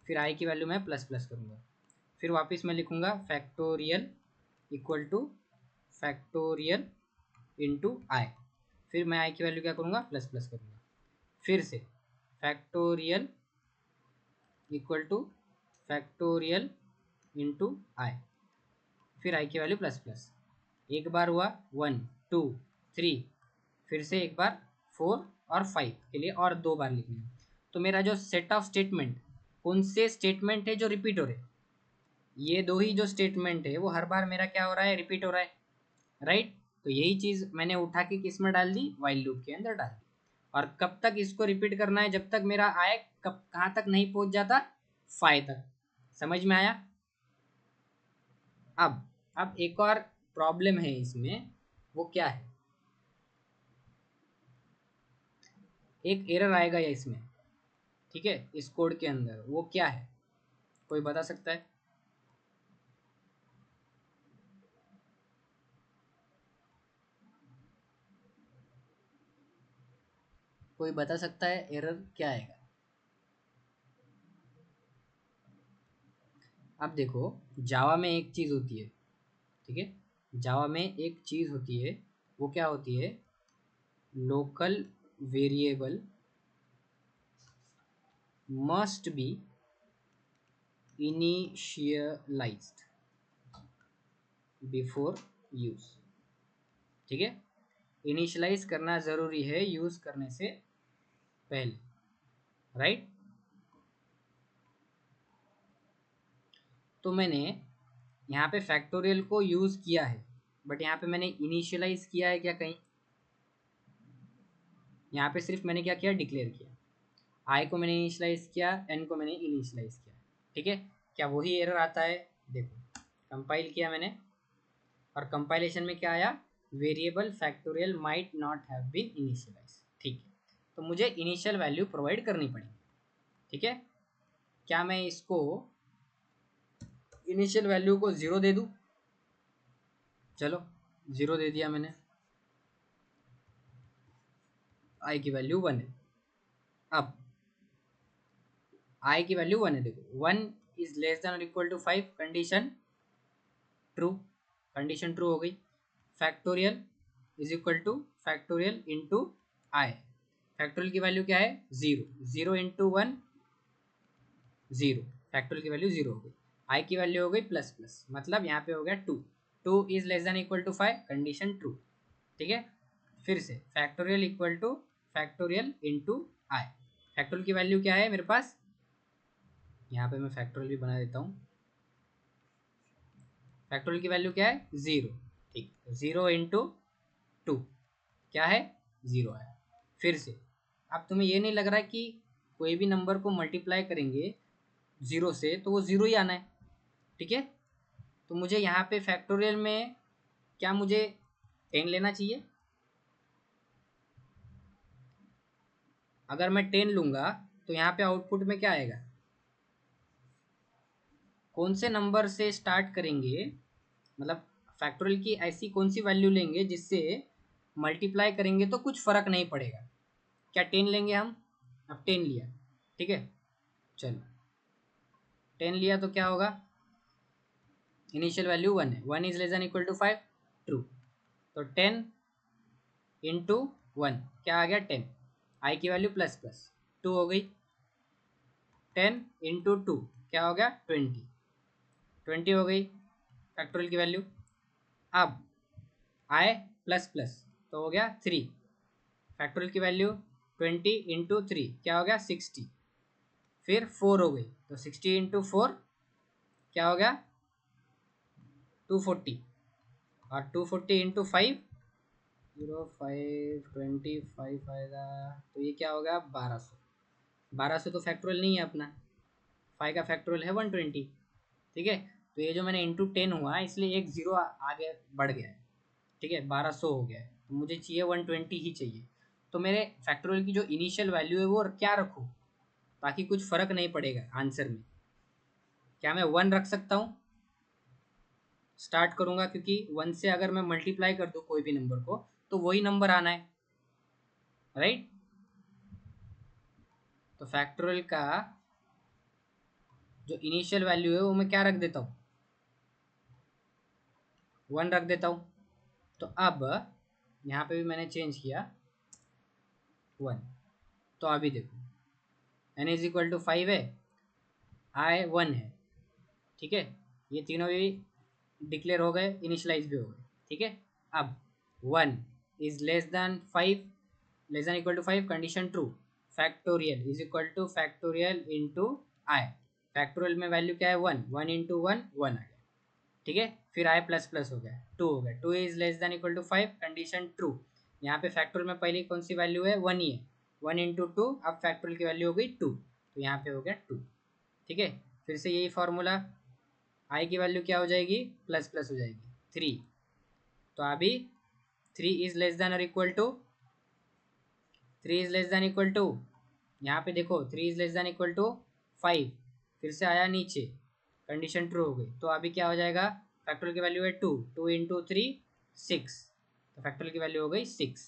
फिर आई की वैल्यू मैं प्लस प्लस करूँगा, फिर वापस मैं लिखूँगा factorial equal to factorial into I, फिर मैं आई की वैल्यू क्या करूँगा, प्लस प्लस करूँगा, फिर से factorial equal to factorial into I, फिर आई की वैल्यू प्लस प्लस। एक बार हुआ 1 2 3, फिर से एक बार 4 और 5 के लिए और 2 बार लिखने हैं। तो मेरा जो सेट ऑफ स्टेटमेंट, कौन से स्टेटमेंट है जो रिपीट हो रहे, ये दो ही जो स्टेटमेंट है वो हर बार मेरा क्या हो रहा है, रिपीट हो रहा है, राइट। तो यही चीज़ मैंने उठा के किस में डाल दी, वाइल लूप के अंदर डाल दी। और कब तक इसको रिपीट करना है, जब तक मेरा आय कब कहाँ तक नहीं पहुँच जाता, 5 तक। समझ में आया। अब अब एक और प्रॉब्लम है इसमें, वो क्या है, एक एरर आएगा या इसमें, ठीक है, इस कोड के अंदर, वो क्या है, कोई बता सकता है? कोई बता सकता है एरर क्या आएगा? अब देखो, जावा में एक चीज़ होती है, ठीक है, जावा में एक चीज़ होती है, वो क्या होती है, local variable must be initialised before use, ठीक है, इनिशियलाइज करना ज़रूरी है यूज़ करने से पहले, राइट। तो मैंने यहाँ पे फैक्टोरियल को यूज़ किया है, बट यहाँ पे मैंने इनिशियलाइज किया है क्या कहीं? यहाँ पे सिर्फ मैंने क्या किया, डिक्लेयर किया, आई को मैंने इनिशियलाइज किया, एन को मैंने इनिशियलाइज किया, ठीक है। क्या वही एरर आता है? देखो, कंपाइल किया मैंने, और कंपाइलेशन में क्या आया, variable factorial might not have been initialise, ठीक है। तो मुझे इनिशियल वैल्यू प्रोवाइड करनी पड़ेगी, ठीक है। क्या मैं इसको इनिशियल वैल्यू को 0 दे दूं? चलो 0 दे दिया मैंने, आई की वैल्यू 1 है। अब आई की वैल्यू 1 है, देखो 1 इज लेस देन और equal to 5, condition true, condition true हो गई। Factorial is equal to factorial into I, factorial की वैल्यू क्या है, 0, 0 इंटू 1 0, फैक्टोरियल की वैल्यू 0 हो गई। आई की वैल्यू हो गई प्लस प्लस, मतलब यहाँ पे हो गया 2, 2 is less than equal to 5, condition true, ठीक है। फिर से factorial equal to factorial into I, factorial की वैल्यू क्या है मेरे पास, यहाँ पे मैं फैक्टोरियल भी बना देता हूँ, फैक्टोरियल की वैल्यू क्या है, 0, ठीक, 0 इंटू 2 क्या है, 0 है। फिर से, अब तुम्हें ये नहीं लग रहा कि कोई भी नंबर को मल्टीप्लाई करेंगे 0 से तो वो 0 ही आना है, ठीक है। तो मुझे यहाँ पे फैक्टोरियल में क्या मुझे 10 लेना चाहिए? अगर मैं 10 लूँगा तो यहाँ पे आउटपुट में क्या आएगा, कौन से नंबर से स्टार्ट करेंगे, मतलब फैक्टोरियल की ऐसी कौन सी वैल्यू लेंगे जिससे मल्टीप्लाई करेंगे तो कुछ फ़र्क नहीं पड़ेगा? क्या 10 लेंगे हम? अब 10 लिया, ठीक है, चलो 10 लिया तो क्या होगा, इनिशियल वैल्यू 1 है, 1 is less than equal to 5, true, तो 10 इंटू 1 क्या आ गया, 10, आई की वैल्यू प्लस प्लस 2 हो गई, 10 इंटू 2 क्या हो गया, 20, 20 हो गई फैक्टोरियल की वैल्यू। अब आई प्लस प्लस तो हो गया 3, फैक्टोरियल की वैल्यू 20 इंटू 3 क्या हो गया, 60, फिर 4 हो गई, तो 60 इंटू 4 क्या हो गया, 240, और 240 इंटू 5 05 25 आएगा, तो ये क्या होगा, 1200, 1200 तो फैक्टोरियल नहीं है अपना, 5 का फैक्टोरियल है 120, ठीक है। तो ये जो मैंने इंटू 10 हुआ इसलिए एक ज़ीरो आगे बढ़ गया है, ठीक है, 1200 हो गया है, तो मुझे चाहिए 120 ही चाहिए। तो मेरे फैक्टोरियल की जो इनिशियल वैल्यू है वो क्या रखूँ ताकि कुछ फ़र्क नहीं पड़ेगा आंसर में? क्या मैं 1 रख सकता हूँ? स्टार्ट करूँगा, क्योंकि 1 से अगर मैं मल्टीप्लाई कर दूँ कोई भी नंबर को तो वही नंबर आना है, राइट। तो फैक्टोरियल का जो इनिशियल वैल्यू है वो मैं क्या रख देता हूँ, 1 रख देता हूँ। तो अब यहाँ पे भी मैंने चेंज किया 1, तो अभी देखो n इज इक्वल टू 5 है, आई 1 है, ठीक है, ये तीनों भी डिक्लेयर हो गए, इनिशियलाइज भी हो गए, ठीक है। अब 1 is less than 5, less than equal to 5, condition true, factorial is equal to factorial into I, factorial में वैल्यू क्या है, 1, 1 इंटू 1 1 आ गया, ठीक है। फिर आई प्लस प्लस हो गया, 2 हो गया, 2 is less than equal to 5, condition true, यहाँ पे फैक्टोरियल में पहले कौन सी वैल्यू है, 1 ही है, 1 इंटू 2, अब फैक्टोरियल की वैल्यू हो गई 2, तो यहाँ पे हो गया 2, ठीक है। फिर से यही फार्मूला, आई की वैल्यू क्या हो जाएगी, प्लस प्लस हो जाएगी, 3, तो अभी 3 इज लेस देन और equal to 3 is less than equal to, यहाँ पे देखो 3 is less than equal to 5, फिर से आया नीचे, कंडीशन ट्रू हो गई। तो अभी क्या हो जाएगा, फैक्टोरियल की वैल्यू है 2, 2 इंटू 3 6, तो फैक्टोरियल की वैल्यू हो गई 6।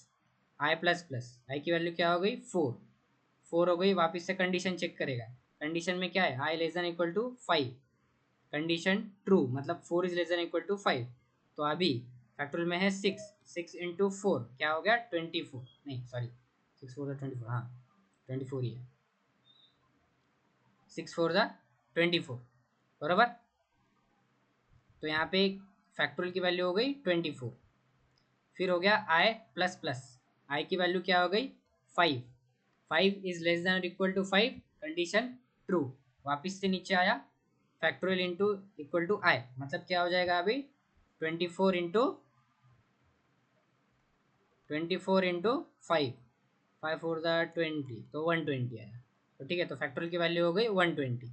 आई प्लस प्लस आई की वैल्यू क्या हो गई 4, 4 हो गई। वापस से कंडीशन चेक करेगा, कंडीशन में क्या है, I less than equal to 5, condition true, मतलब 4 is less than equal to 5। तो अभी फैक्टोरियल में है 6, 6 इंटू 4 क्या हो गया 24, नहीं सॉरी 6 4 24, हाँ 24 ही है, 6 4 24 बराबर। तो यहाँ पे फैक्टोरियल की वैल्यू हो गई 24। फिर हो गया आई प्लस प्लस, आई की वैल्यू क्या हो गई 5, 5 is less than equal to 5, condition true. वापिस से नीचे आया, factorial into equal to I, मतलब क्या हो जाएगा अभी 24 इंटू 5, 5 4 20, तो 120 आया। तो ठीक है, तो फैक्टोरियल की वैल्यू हो गई 120।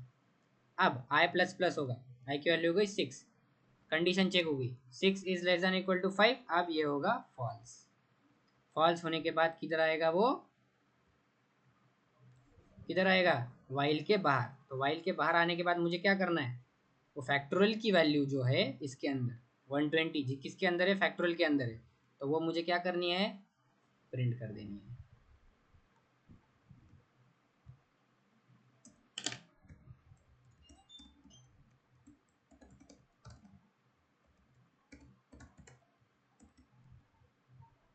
अब आई प्लस प्लस होगा, आई की वैल्यू हो गई 6, कंडीशन चेक होगी 6 is less than equal to 5, अब ये होगा फॉल्स। फॉल्स होने के बाद किधर आएगा, वो किधर आएगा वाइल के बाहर। तो वाइल के बाहर आने के बाद मुझे क्या करना है, वो फैक्टोरियल की वैल्यू जो है इसके अंदर 120 जी किसके अंदर है, फैक्टोरियल के अंदर है, तो वो मुझे क्या करनी है, प्रिंट कर देनी है।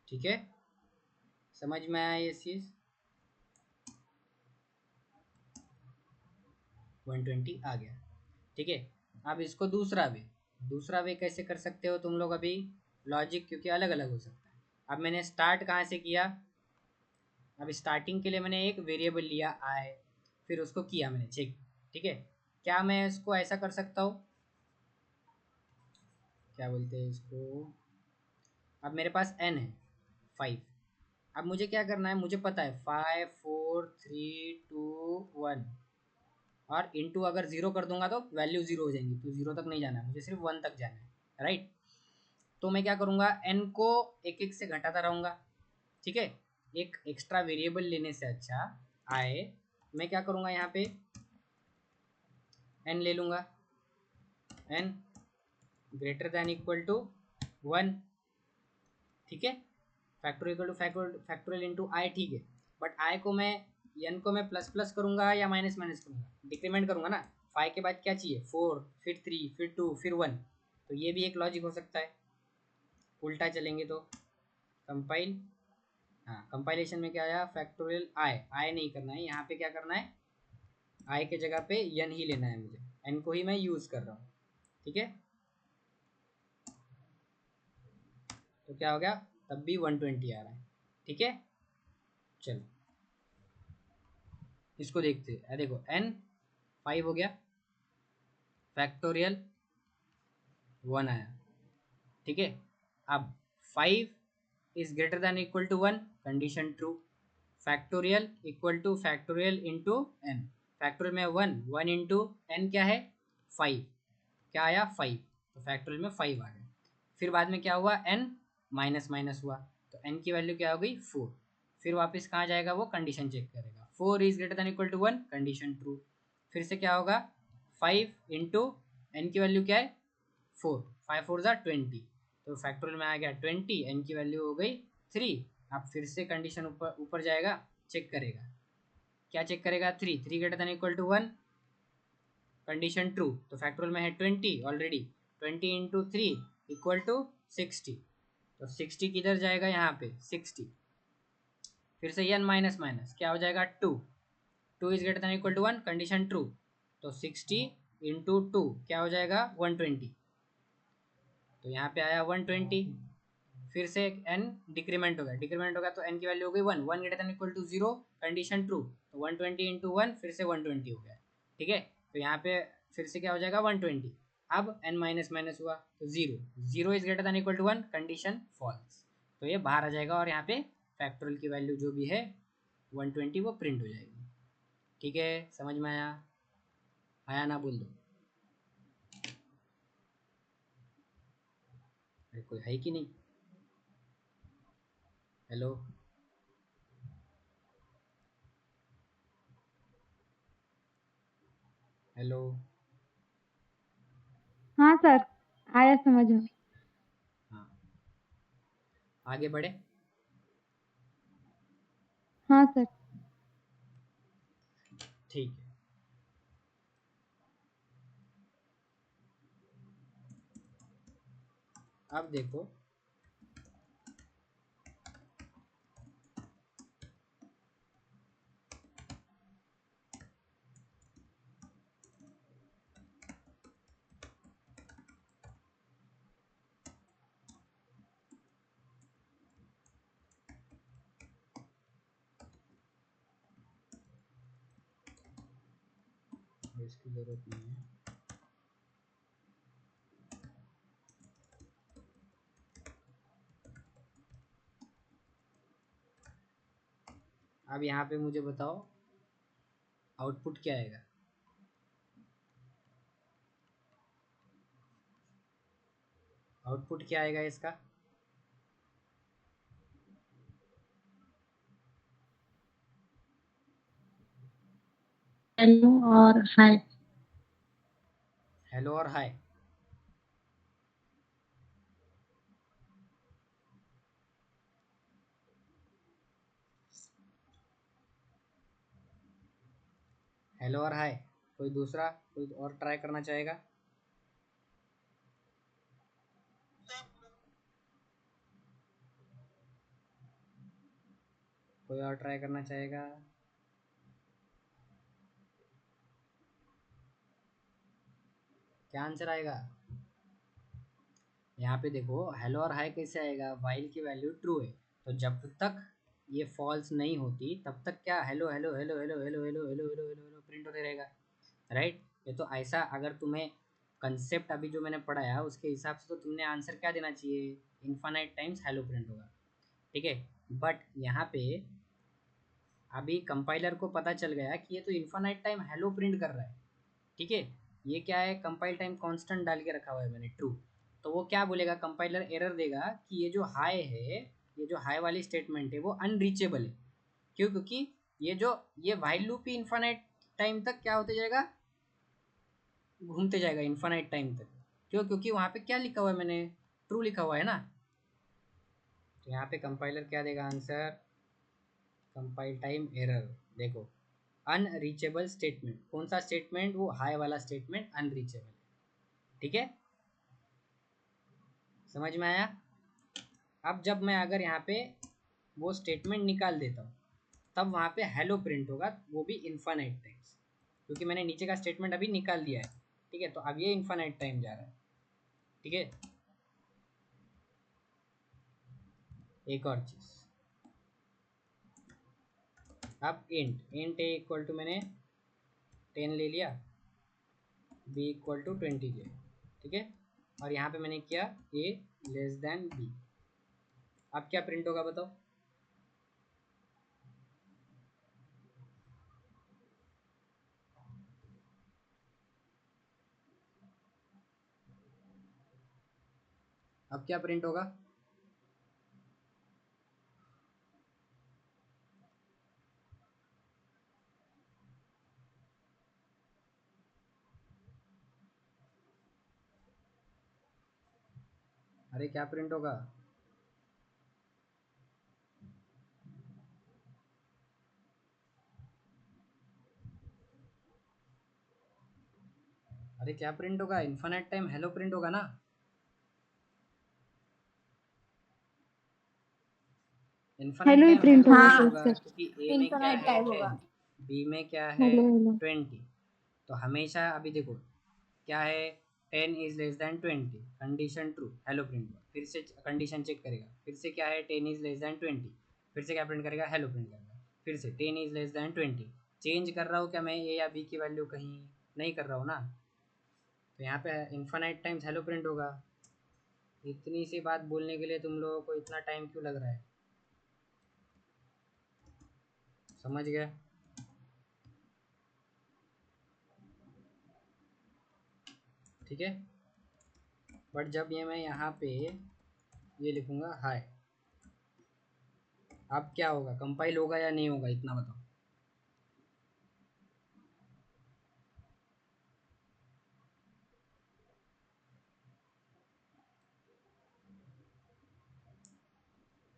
ठीक है, समझ में आया ये चीज, 120 आ गया। ठीक है, अब इसको दूसरा वे कैसे कर सकते हो तुम लोग, अभी लॉजिक क्योंकि अलग अलग हो सकता है। अब मैंने स्टार्ट कहाँ से किया, अब स्टार्टिंग के लिए मैंने एक वेरिएबल लिया आई, फिर उसको किया मैंने चेक। ठीक है, क्या मैं इसको ऐसा कर सकता हूँ, क्या बोलते हैं इसको, अब मेरे पास n है 5, अब मुझे क्या करना है, मुझे पता है 5 4 3 2 1, और इंटू अगर जीरो कर दूंगा तो वैल्यू जीरो हो जाएंगी, तो जीरो तक नहीं जाना है मुझे, सिर्फ 1 तक जाना है, राइट। तो मैं क्या करूँगा, n को एक एक से घटाता रहूँगा। ठीक है, एक एक्स्ट्रा वेरिएबल लेने से अच्छा आए, मैं क्या करूँगा, यहाँ पे n ले लूँगा, n greater than equal to 1। ठीक है, factorial equal to factorial into I, ठीक है। बट आई को मैं n को मैं प्लस प्लस करूँगा या माइनस माइनस करूँगा, डिक्रीमेंट करूँगा ना। 5 के बाद क्या चाहिए 4, फिर 3, फिर 2, फिर 1, तो ये भी एक लॉजिक हो सकता है। उल्टा चलेंगे तो कंपाइल, हाँ कंपाइलेशन में क्या आया, फैक्टोरियल आई नहीं करना है, यहाँ पे क्या करना है, आई के जगह पे n ही लेना है मुझे, n को ही मैं यूज़ कर रहा हूँ। ठीक है, तो क्या हो गया, तब भी 120 आ रहा है। ठीक है, चलो इसको देखते हैं, देखो n 5 हो गया, फैक्टोरियल 1 आया। ठीक है, अब 5 is greater than equal to 1, condition true. Factorial equal to factorial into n, factorial में 1, 1 इंटू n क्या है 5, क्या आया 5, तो फैक्टोरियल में 5 आ गया। फिर बाद में क्या हुआ, n माइनस माइनस हुआ, तो n की वैल्यू क्या हो गई 4। फिर वापस कहाँ जाएगा, वो कंडीशन चेक करेगा, 4 is greater than equal to 1, condition true. फिर से क्या होगा, 5 इंटू n की वैल्यू क्या है 4, 5 4 20, तो फैक्टोरियल में आ गया 20, n की वैल्यू हो गई 3। अब फिर से कंडीशन ऊपर ऊपर जाएगा, चेक करेगा, क्या चेक करेगा, 3, 3 greater than equal to 1, condition true. तो फैक्टोरियल में है 20 ऑलरेडी, 20 इंटू 3 इक्वल टू 60, तो 60 किधर जाएगा, यहाँ पे 60, फिर से n माइनस माइनस क्या हो जाएगा 2, 2 is greater than equal to 1, condition true, तो 60 इंटू 2 क्या हो जाएगा 120, तो यहाँ पे आया 120। फिर से n डिक्रीमेंट हो गया, तो n की वैल्यू हो गई 1, 1 greater than equal to 0, condition true, तो 120 इंटू 1 फिर से 120 हो गया। ठीक है, तो यहाँ पे फिर से क्या हो जाएगा 120, अब n माइनस माइनस हुआ तो 0, 0 is greater than equal to 1, condition false, तो ये बाहर आ जाएगा और यहाँ पे फैक्टोरियल की वैल्यू जो भी है 120 वो प्रिंट हो जाएगी। ठीक है, समझ में आया, आया ना बोल दो। अरे कोई है कि नहीं? Hello, hello. हाँ सर, आया समझ में। हाँ, आगे बढ़े। हाँ सर। ठीक है, अब देखो इसकी जरूरत नहीं है। अब यहाँ पे मुझे बताओ आउटपुट क्या आएगा। आउटपुट क्या आएगा इसका? हेलो और हाय। हेलो और हाय। हेलो और हाय। कोई दूसरा, कोई और ट्राई करना चाहेगा? कोई और ट्राई करना चाहेगा? क्या आंसर आएगा? यहाँ पे देखो हेलो और हाय कैसे आएगा, वाइल की वैल्यू ट्रू है, तो जब तक ये फॉल्स नहीं होती तब तक क्या hello hello hello hello hello hello hello hello hello hello print होते रहेगा, राइट। ये तो ऐसा अगर तुम्हें कंसेप्ट अभी जो मैंने पढ़ाया उसके हिसाब से तो तुमने आंसर क्या देना चाहिए, इन्फानाइट टाइम्स हेलो प्रिंट होगा, ठीक है। बट यहाँ पे अभी कंपाइलर को पता चल गया कि ये तो इन्फानाइट टाइम हेलो प्रिंट कर रहा है, ठीक है। ये क्या है, कंपाइल टाइम कांस्टेंट डाल के रखा हुआ है मैंने ट्रू, तो वो क्या बोलेगा, कंपाइलर एरर देगा कि ये जो हाई है, ये जो हाई वाली स्टेटमेंट है वो अनरीचेबल है। क्यों? क्योंकि ये वाइल लूप ही इन्फानाइट टाइम तक क्या होते जाएगा, घूमते जाएगा इन्फानाइट टाइम तक। क्यों? क्योंकि वहाँ पे क्या लिखा हुआ है मैंने, ट्रू लिखा हुआ है ना। तो यहाँ पे कंपाइलर क्या देगा आंसर, कंपाइल टाइम एरर। देखो अनरीचेबल स्टेटमेंट, कौन सा स्टेटमेंट, वो हाई वाला स्टेटमेंट अनरीचेबल, ठीक है। समझ में आया? अब जब मैं अगर यहाँ पे वो स्टेटमेंट निकाल देता हूँ तब वहाँ पे हेलो प्रिंट होगा, वो भी इन्फानाइट टाइम्स, क्योंकि मैंने नीचे का स्टेटमेंट अभी निकाल दिया है, ठीक है। तो अब ये इन्फानाइट टाइम जा रहा है, ठीक है। एक और चीज़, अब इंट ए इक्वल टू मैंने 10 ले लिया, बी इक्वल टू 20 लिया, ठीक है। और यहाँ पे मैंने किया ए लेस देन बी। अब क्या प्रिंट होगा बताओ? अब क्या प्रिंट होगा? अरे क्या प्रिंट होगा? अरे क्या प्रिंट होगा? इन्फानाइट टाइम हेलो प्रिंट होगा ना। इन्फानाइट हेलो ही टाइम प्रिंट हेलो होगा प्रिंट हाँ, होगा सर। क्योंकि ए में क्या इन्फिनाइट है टाइप होगा। 10, बी में क्या है हेलो हेलो। 20। तो हमेशा अभी देखो क्या है, 10 is less then 20, condition true, hello print हुआ। फिर से कंडीशन चेक करेगा, फिर से क्या है 10 इज लेस देन 20, फिर से क्या प्रिंट करेगा, हेलो प्रिंट करेगा। फिर से 10 इज लेस देन 20, चेंज कर रहा हूँ क्या मैं ए या बी की वैल्यू, कहीं नहीं कर रहा हूँ ना। तो यहाँ पे इन्फानाइट टाइम्स हेलो प्रिंट होगा। इतनी सी बात बोलने के लिए तुम लोगों को इतना टाइम क्यों लग रहा है? समझ गया? ठीक है। बट जब ये मैं यहाँ पे ये लिखूंगा हाय। अब क्या होगा, कंपाइल होगा या नहीं होगा, इतना बताओ।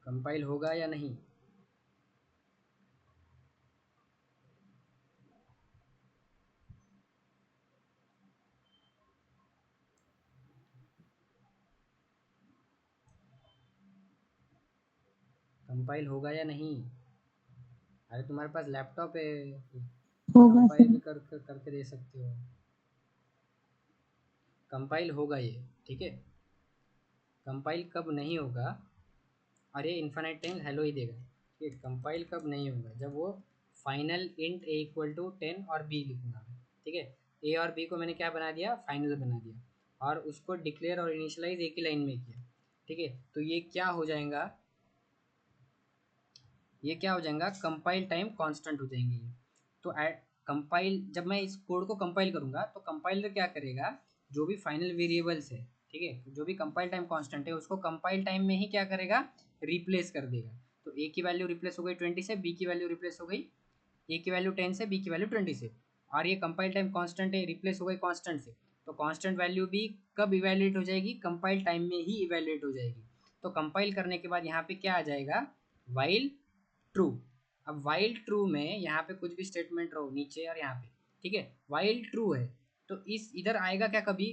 कंपाइल होगा या नहीं? कंपाइल होगा या नहीं? अरे तुम्हारे पास लैपटॉप है, होगा कंपाइल सर। भी करके दे सकते हो। कंपाइल होगा ये, ठीक है। कंपाइल कब नहीं होगा, और ये इन्फिनाइट टाइम हेलो ही देगा। ये कंपाइल कब नहीं होगा, जब वो final int a equal to 10 और बी लिखूंगा मैं, ठीक है। ए और बी को मैंने क्या बना दिया, फाइनल बना दिया, और उसको डिक्लेयर और इनिशियलाइज एक ही लाइन में किया, ठीक है। तो ये क्या हो जाएगा, ये क्या हो जाएगा, कंपाइल टाइम कांस्टेंट हो जाएंगे ये। तो कंपाइल, जब मैं इस कोड को कंपाइल करूंगा तो कंपाइलर क्या करेगा, जो भी फाइनल वेरिएबल्स है, ठीक है, जो भी कंपाइल टाइम कांस्टेंट है उसको कंपाइल टाइम में ही क्या करेगा, रिप्लेस कर देगा। तो ए की वैल्यू रिप्लेस हो गई 20 से, बी की वैल्यू रिप्लेस हो गई, ए की वैल्यू 10 से, बी की वैल्यू 20 से, और ये कंपाइल टाइम कांस्टेंट है, रिप्लेस हो गई कांस्टेंट से। तो कांस्टेंट वैल्यू भी कब इवैल्यूएट हो जाएगी, कंपाइल टाइम में ही इवैल्यूएट हो जाएगी। तो कंपाइल करने के बाद यहाँ पे क्या आ जाएगा, वाइल ट्रू। अब वाइल ट्रू में यहाँ पे कुछ भी स्टेटमेंट रहो नीचे और यहाँ पे, ठीक है, वाइल ट्रू है तो इस इधर आएगा क्या, कभी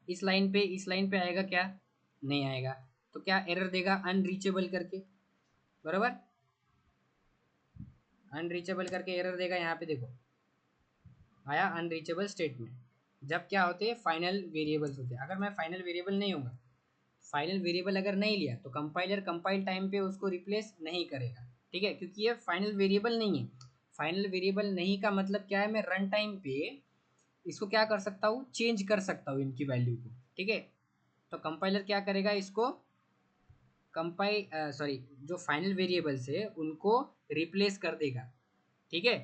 इस लाइन पे आएगा क्या, नहीं आएगा। तो क्या एरर देगा, अनरीचेबल करके, बराबर, अनरीचेबल करके एरर देगा। यहाँ पे देखो आया अनरीचेबल स्टेटमेंट, जब क्या होते हैं, फाइनल वेरिएबल्स होते हैं। अगर मैं फाइनल वेरिएबल नहीं होगा, फाइनल वेरिएबल अगर नहीं लिया तो कंपाइलर कंपाइल टाइम पे उसको रिप्लेस नहीं करेगा, ठीक है, क्योंकि ये फाइनल वेरिएबल नहीं है। फाइनल वेरिएबल नहीं का मतलब क्या है, मैं रन टाइम पे इसको क्या कर सकता हूँ, चेंज कर सकता हूँ इनकी वैल्यू को, ठीक है। तो कंपाइलर क्या करेगा, इसको कंपाइल सॉरी, जो फाइनल वेरिएबल्स है उनको रिप्लेस कर देगा, ठीक है,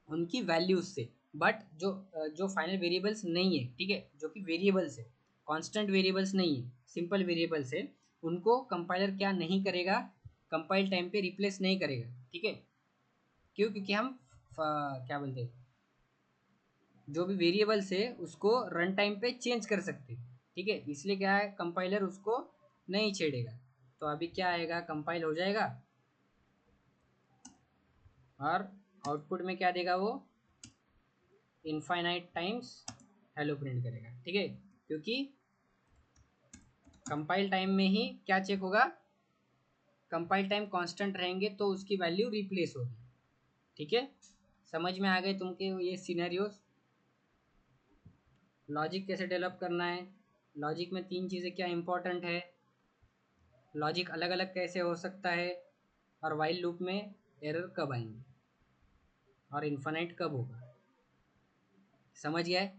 उनकी वैल्यूज से। बट जो फाइनल वेरिएबल्स नहीं है, ठीक है, जो कि वेरिएबल्स है, कांस्टेंट वेरिएबल्स नहीं है, सिंपल वेरिएबल्स है, उनको कंपाइलर क्या नहीं करेगा, कंपाइल टाइम पे रिप्लेस नहीं करेगा, ठीक है। क्यों, क्योंकि हम क्या बोलते हैं, जो भी वेरिएबल्स है उसको रन टाइम पे चेंज कर सकते हैं, ठीक है, इसलिए क्या है, कंपाइलर उसको नहीं छेड़ेगा। तो अभी क्या आएगा, कंपाइल हो जाएगा और आउटपुट में क्या देगा वो, इनफाइनाइट टाइम्स हेलो प्रिंट करेगा, ठीक है, क्योंकि कंपाइल टाइम में ही क्या चेक होगा, कंपाइल टाइम कांस्टेंट रहेंगे तो उसकी वैल्यू रिप्लेस होगी, ठीक है। समझ में आ गए तुमके ये सिनेरियोस, लॉजिक कैसे डेवलप करना है। लॉजिक में 3 चीज़ें क्या इंपॉर्टेंट है, लॉजिक अलग अलग कैसे हो सकता है, और वाइल लूप में एरर कब आएंगे, और इन्फिनाइट कब होगा। समझ गया है?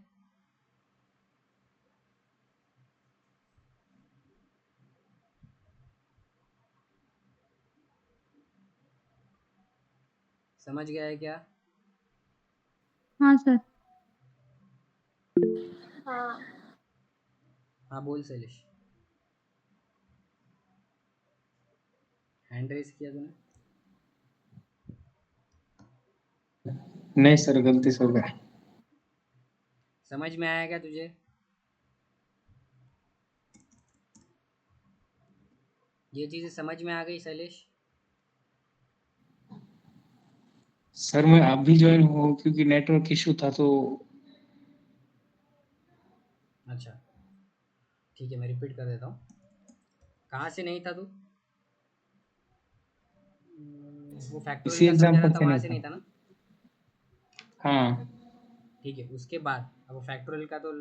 समझ गया है क्या? हाँ सर। हाँ। हाँ बोल शैलेश, हैंड रेस किया तूने? नहीं सर, गलती से हो गया। समझ में आया क्या तुझे? ये चीज़ें समझ में आ गई शैलेश? सर मैं अभी ज्वाइन हूँ क्योंकि नेटवर्क इशू था तो। अच्छा ठीक है, मैं रिपीट कर देता हूँ। कहाँ से नहीं था तू? वो फैक्टोरियल इसी का समझा रहा एग्जाम्पल था, से वहाँ नहीं से था। नहीं था ना? हाँ। ठीक है, उसके बाद अब वो फैक्टोरियल का तो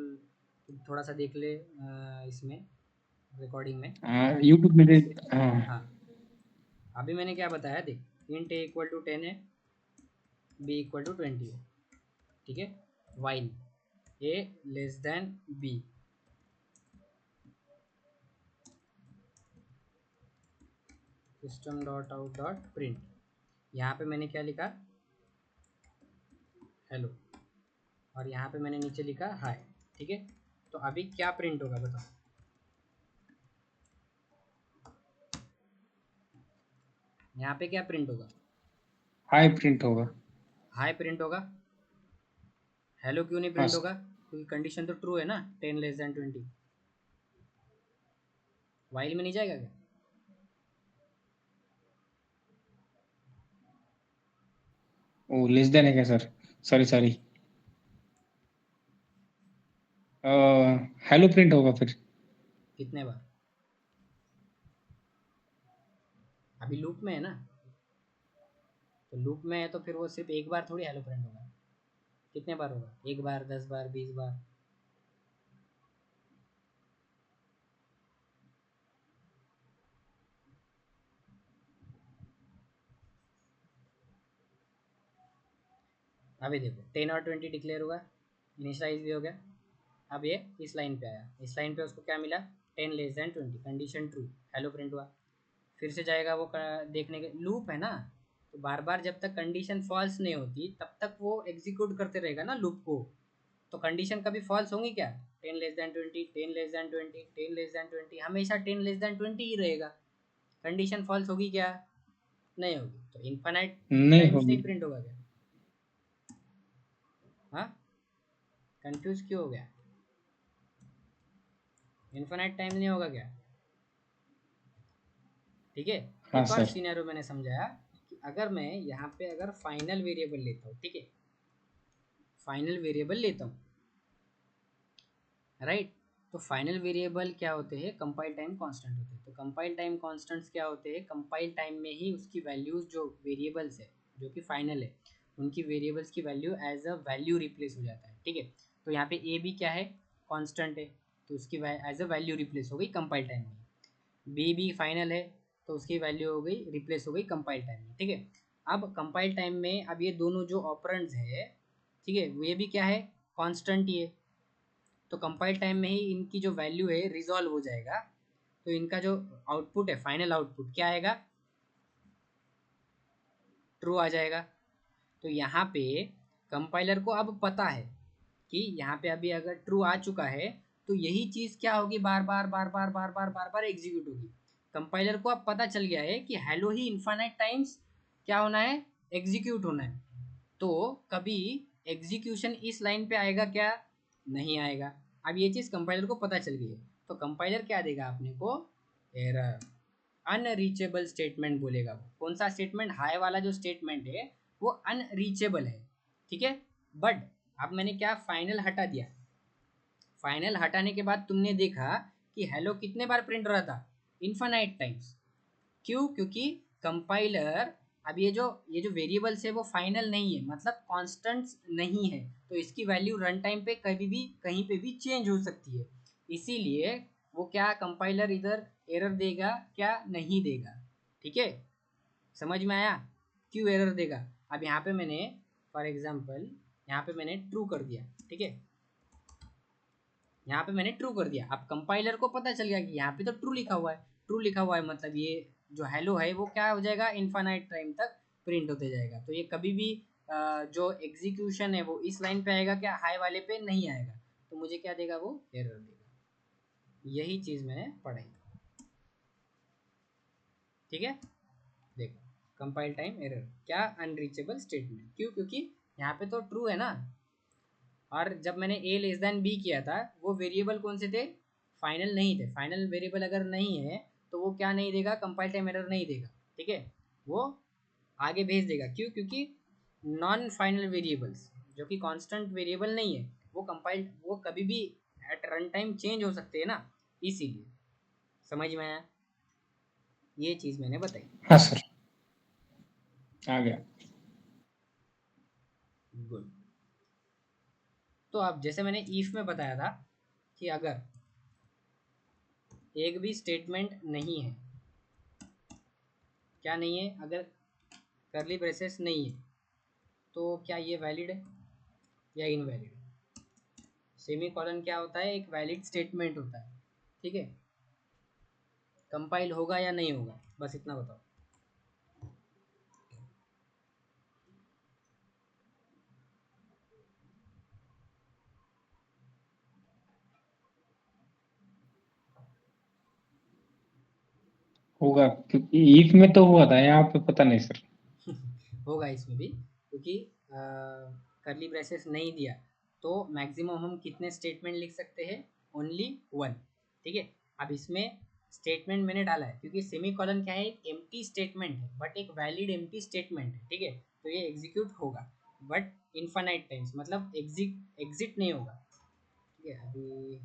थोड़ा सा देख ले इसमें रिकॉर्डिंग में। हाँ यूट्यूब में हाँ। हाँ, अभी मैंने क्या बताया देख, इंट ए इक्वल टू 10 है, बी इक्वल टू 20 है, ठीक है, while A less than B, system dot out dot print, यहाँ पे मैंने क्या लिखा, हेलो, और यहाँ पे मैंने नीचे लिखा हाय, ठीक है। तो अभी क्या प्रिंट होगा बताओ, यहाँ पे क्या प्रिंट होगा? हाई प्रिंट होगा। हाई प्रिंट होगा। हेलो क्यों नहीं हाँ प्रिंट सर। होगा? क्योंकि कंडीशन तो ट्रू है ना, 10 <20। वाइल में नहीं जाएगा क्या? वो लेस देन है क्या sir? Sorry sorry, hello print होगा फिर। कितने बार? अभी लूप में है ना, तो लूप में है तो फिर वो सिर्फ एक बार थोड़ी हेलो प्रिंट होगा। कितने बार होगा? 1 बार, 10 बार, 20 बार? अभी देखो 10 और 20 डिक्लेयर हुआ, इनिशलाइज भी हो गया। अब ये इस लाइन पे आया, इस लाइन पे उसको क्या मिला? 10 <20, कंडीशन ट्रू, हेलो प्रिंट हुआ। फिर से जाएगा वो देखने के, लूप है ना, तो बार बार जब तक कंडीशन फॉल्स नहीं होती तब तक वो एग्जीक्यूट करते रहेगा ना लूप को। तो कंडीशन कभी फॉल्स होंगी क्या? 10 <20, 10 <20, 10 <20, हमेशा 10 <20 ही रहेगा। कंडीशन फॉल्स होगी क्या? नहीं होगी। तो इन्फानाइट नहीं टाइम्स होगी। नहीं प्रिंट होगा क्या? हाँ, कंफ्यूज क्यों हो गया? इन्फानाइट टाइम नहीं होगा क्या? ठीक है। हाँ एक और सर। सिनेरियो मैंने समझाया कि अगर मैं यहाँ पे अगर फाइनल वेरिएबल लेता हूँ, ठीक है, फाइनल वेरिएबल लेता हूँ, राइट, तो फाइनल वेरिएबल क्या होते हैं? कंपाइल टाइम कांस्टेंट होते हैं। तो कंपाइल टाइम कांस्टेंट्स क्या होते हैं? कंपाइल टाइम में ही उसकी वैल्यूज, जो वेरिएबल्स है जो कि फाइनल है, उनकी वेरिएबल्स की value as a value replace हो जाता है। ठीक है, तो यहाँ पे ए भी क्या है? कांस्टेंट है, तो उसकी एज अ वैल्यू रिप्लेस हो गई कंपाइल टाइम में। बी भी फाइनल है, तो उसकी वैल्यू हो गई, रिप्लेस हो गई कंपाइल टाइम में। ठीक है, अब कंपाइल टाइम में अब ये दोनों जो ऑपरेंड्स है, ठीक है, वो ये भी क्या है? कांस्टेंट ही है। तो कंपाइल टाइम में ही इनकी जो वैल्यू है रिजॉल्व हो जाएगा, तो इनका जो आउटपुट है, फाइनल आउटपुट क्या आएगा? ट्रू आ जाएगा। तो यहाँ पे कंपाइलर को अब पता है कि यहाँ पे अभी अगर ट्रू आ चुका है तो यही चीज़ क्या होगी? बार बार बार बार बार बार बार बार एग्जीक्यूट होगी। कंपाइलर को अब पता चल गया है कि हेलो ही इन्फानाइट टाइम्स क्या होना है? एग्जीक्यूट होना है। तो कभी एग्जीक्यूशन इस लाइन पे आएगा क्या? नहीं आएगा। अब ये चीज़ कंपाइलर को पता चल गई है, तो कंपाइलर क्या देगा अपने को? एरर, अनरीचेबल स्टेटमेंट बोलेगा। वो कौन सा स्टेटमेंट? हाई वाला जो स्टेटमेंट है वो अनरीचेबल है। ठीक है, बट अब मैंने क्या फाइनल हटा दिया। फाइनल हटाने के बाद तुमने देखा कि हेलो कितने बार प्रिंट हो रहा था? Infinite times. क्यों? क्योंकि कंपाइलर, अब ये जो वेरिएबल्स है वो फाइनल नहीं है, मतलब कांस्टेंट्स नहीं है, तो इसकी वैल्यू रन टाइम पे कभी भी कहीं पे भी चेंज हो सकती है। इसीलिए वो क्या, कंपाइलर इधर एरर देगा क्या? नहीं देगा। ठीक है, समझ में आया क्यों एरर देगा? अब यहाँ पे मैंने फॉर एग्जांपल यहाँ पे मैंने ट्रू कर दिया। ठीक है, यहाँ पे मैंने ट्रू कर दिया। अब कंपाइलर को पता चल गया कि यहाँ पे तो ट्रू लिखा हुआ है। ट्रू लिखा हुआ है मतलब ये जो हेलो है वो क्या हो जाएगा? इन्फानाइट टाइम तक प्रिंट होते जाएगा। तो ये कभी भी जो एग्जीक्यूशन है वो इस लाइन पे आएगा क्या? हाई वाले पे नहीं आएगा। तो मुझे क्या देगा? वो एरर देगा। यही चीज़ मैंने पढ़ाई। ठीक है, देखो, कंपाइल टाइम एरर क्या? Unreachable statement. क्यों? क्योंकि यहाँ पे तो ट्रू है ना, और जब मैंने ए लेस देन बी किया था वो वेरिएबल कौन से थे? फाइनल नहीं थे। फाइनल वेरिएबल अगर नहीं है तो वो क्या नहीं देगा? कंपाइल टाइम एरर नहीं देगा। ठीक है, वो आगे भेज देगा। क्यों? क्योंकि नॉन फाइनल वेरिएबल्स जो कि कांस्टेंट वेरिएबल नहीं है, वो कंपाइल, वो कभी भी एट रन टाइम चेंज हो सकते हैं ना, इसीलिए। समझ में आया? ये चीज़ मैंने बताई। हाँ सर, आ गया। गुड। तो अब जैसे मैंने ईफ में बताया था कि अगर एक भी स्टेटमेंट नहीं है, क्या नहीं है? अगर करली ब्रेसेस नहीं है तो क्या ये वैलिड है या इनवैलिड है? सेमी कॉलन क्या होता है? एक वैलिड स्टेटमेंट होता है। ठीक है, कंपाइल होगा या नहीं होगा, बस इतना बताओ। होगा, क्योंकि ईफ में तो हुआ था, यहाँ पे पता नहीं सर। होगा इसमें भी, क्योंकि करली ब्रेसेस नहीं दिया तो मैक्सिमम हम कितने स्टेटमेंट लिख सकते हैं, ओनली वन। ठीक है, अब इसमें स्टेटमेंट मैंने डाला है क्योंकि सेमी कॉलन क्या है, एक एम्प्टी स्टेटमेंट है बट एक वैलिड एम्प्टी स्टेटमेंट है। ठीक है, तो ये एग्जीक्यूट होगा बट इनफाइनाइट टाइम्स, मतलब एग्जिट नहीं होगा। ठीक है, अभी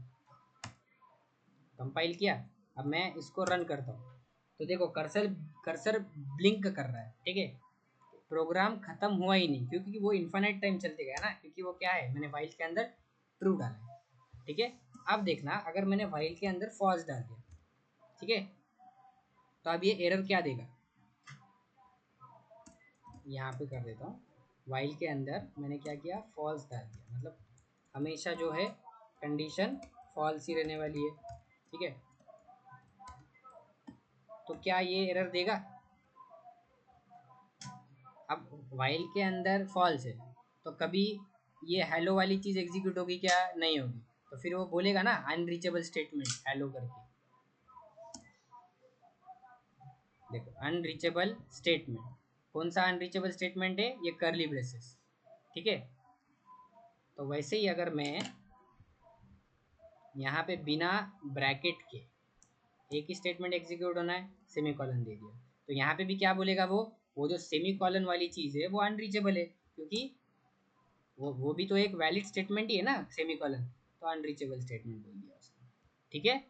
कंपाइल किया, अब मैं इसको रन करता हूँ तो देखो कर्सर कर्सर ब्लिंक कर रहा है। ठीक है, प्रोग्राम खत्म हुआ ही नहीं क्योंकि वो इन्फाइनाइट टाइम चलते गया ना, क्योंकि वो क्या है, मैंने वाइल के अंदर ट्रू डाला है। ठीक है, अब देखना अगर मैंने वाइल के अंदर फॉल्स डाल दिया, ठीक है, तो अब ये एरर क्या देगा, यहाँ पे कर देता हूँ। वाइल के अंदर मैंने क्या किया, फॉल्स डाल दिया, मतलब हमेशा जो है कंडीशन फॉल्स ही रहने वाली है। ठीक है, तो क्या ये एरर देगा, अब वाइल के अंदर फॉल्स है तो कभी ये हेलो वाली चीज़ एग्जीक्यूट होगी क्या, नहीं होगी, तो फिर वो बोलेगा ना अनरीचेबल स्टेटमेंट हेलो करके। देखो अनरीचेबल स्टेटमेंट, कौन सा अनरीचेबल स्टेटमेंट है, ये करली ब्रेसेस। ठीक है, तो वैसे ही अगर मैं यहाँ पे बिना ब्रैकेट के एक ही स्टेटमेंट एग्जीक्यूट होना है, सेमी कॉलन दे दिया, तो यहाँ पे भी क्या बोलेगा, वो जो सेमी कॉलन वाली चीज़ है वो अनरीचेबल है, क्योंकि वो भी तो एक वैलिड स्टेटमेंट ही है ना, सेमी कॉलन, तो अनरीचेबल स्टेटमेंट बोल दिया उसने। ठीक है,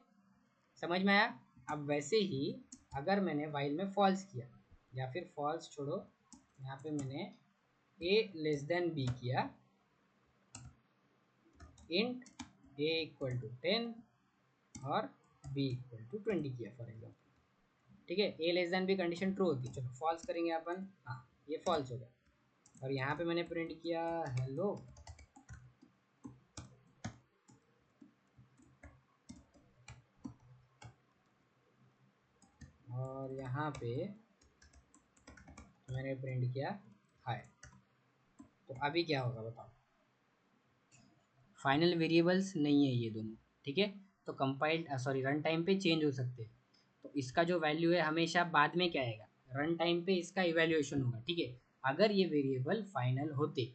समझ में आया। अब वैसे ही अगर मैंने वाइल में फॉल्स किया, या फिर फॉल्स छोड़ो, यहाँ पे मैंने a लेस देन b किया, इंट a इक्वल टू 10 और b इक्वल टू 20 किया फॉर एग्जाम्पल। ठीक है, a less than b condition true होती है, चलो फॉल्स करेंगे अपन, हाँ ये फॉल्स होगा, और यहाँ पे मैंने प्रिंट किया हेलो, और यहाँ पे मैंने प्रिंट किया हाय। तो अभी क्या होगा बताओ, फाइनल वेरिएबल्स नहीं है ये दोनों। ठीक है, तो कंपाइल्ड सॉरी रन टाइम पे चेंज हो सकते हैं, तो इसका जो वैल्यू है हमेशा बाद में क्या आएगा, रन टाइम पे इसका इवैल्यूएशन होगा। ठीक है, अगर ये वेरिएबल फाइनल होते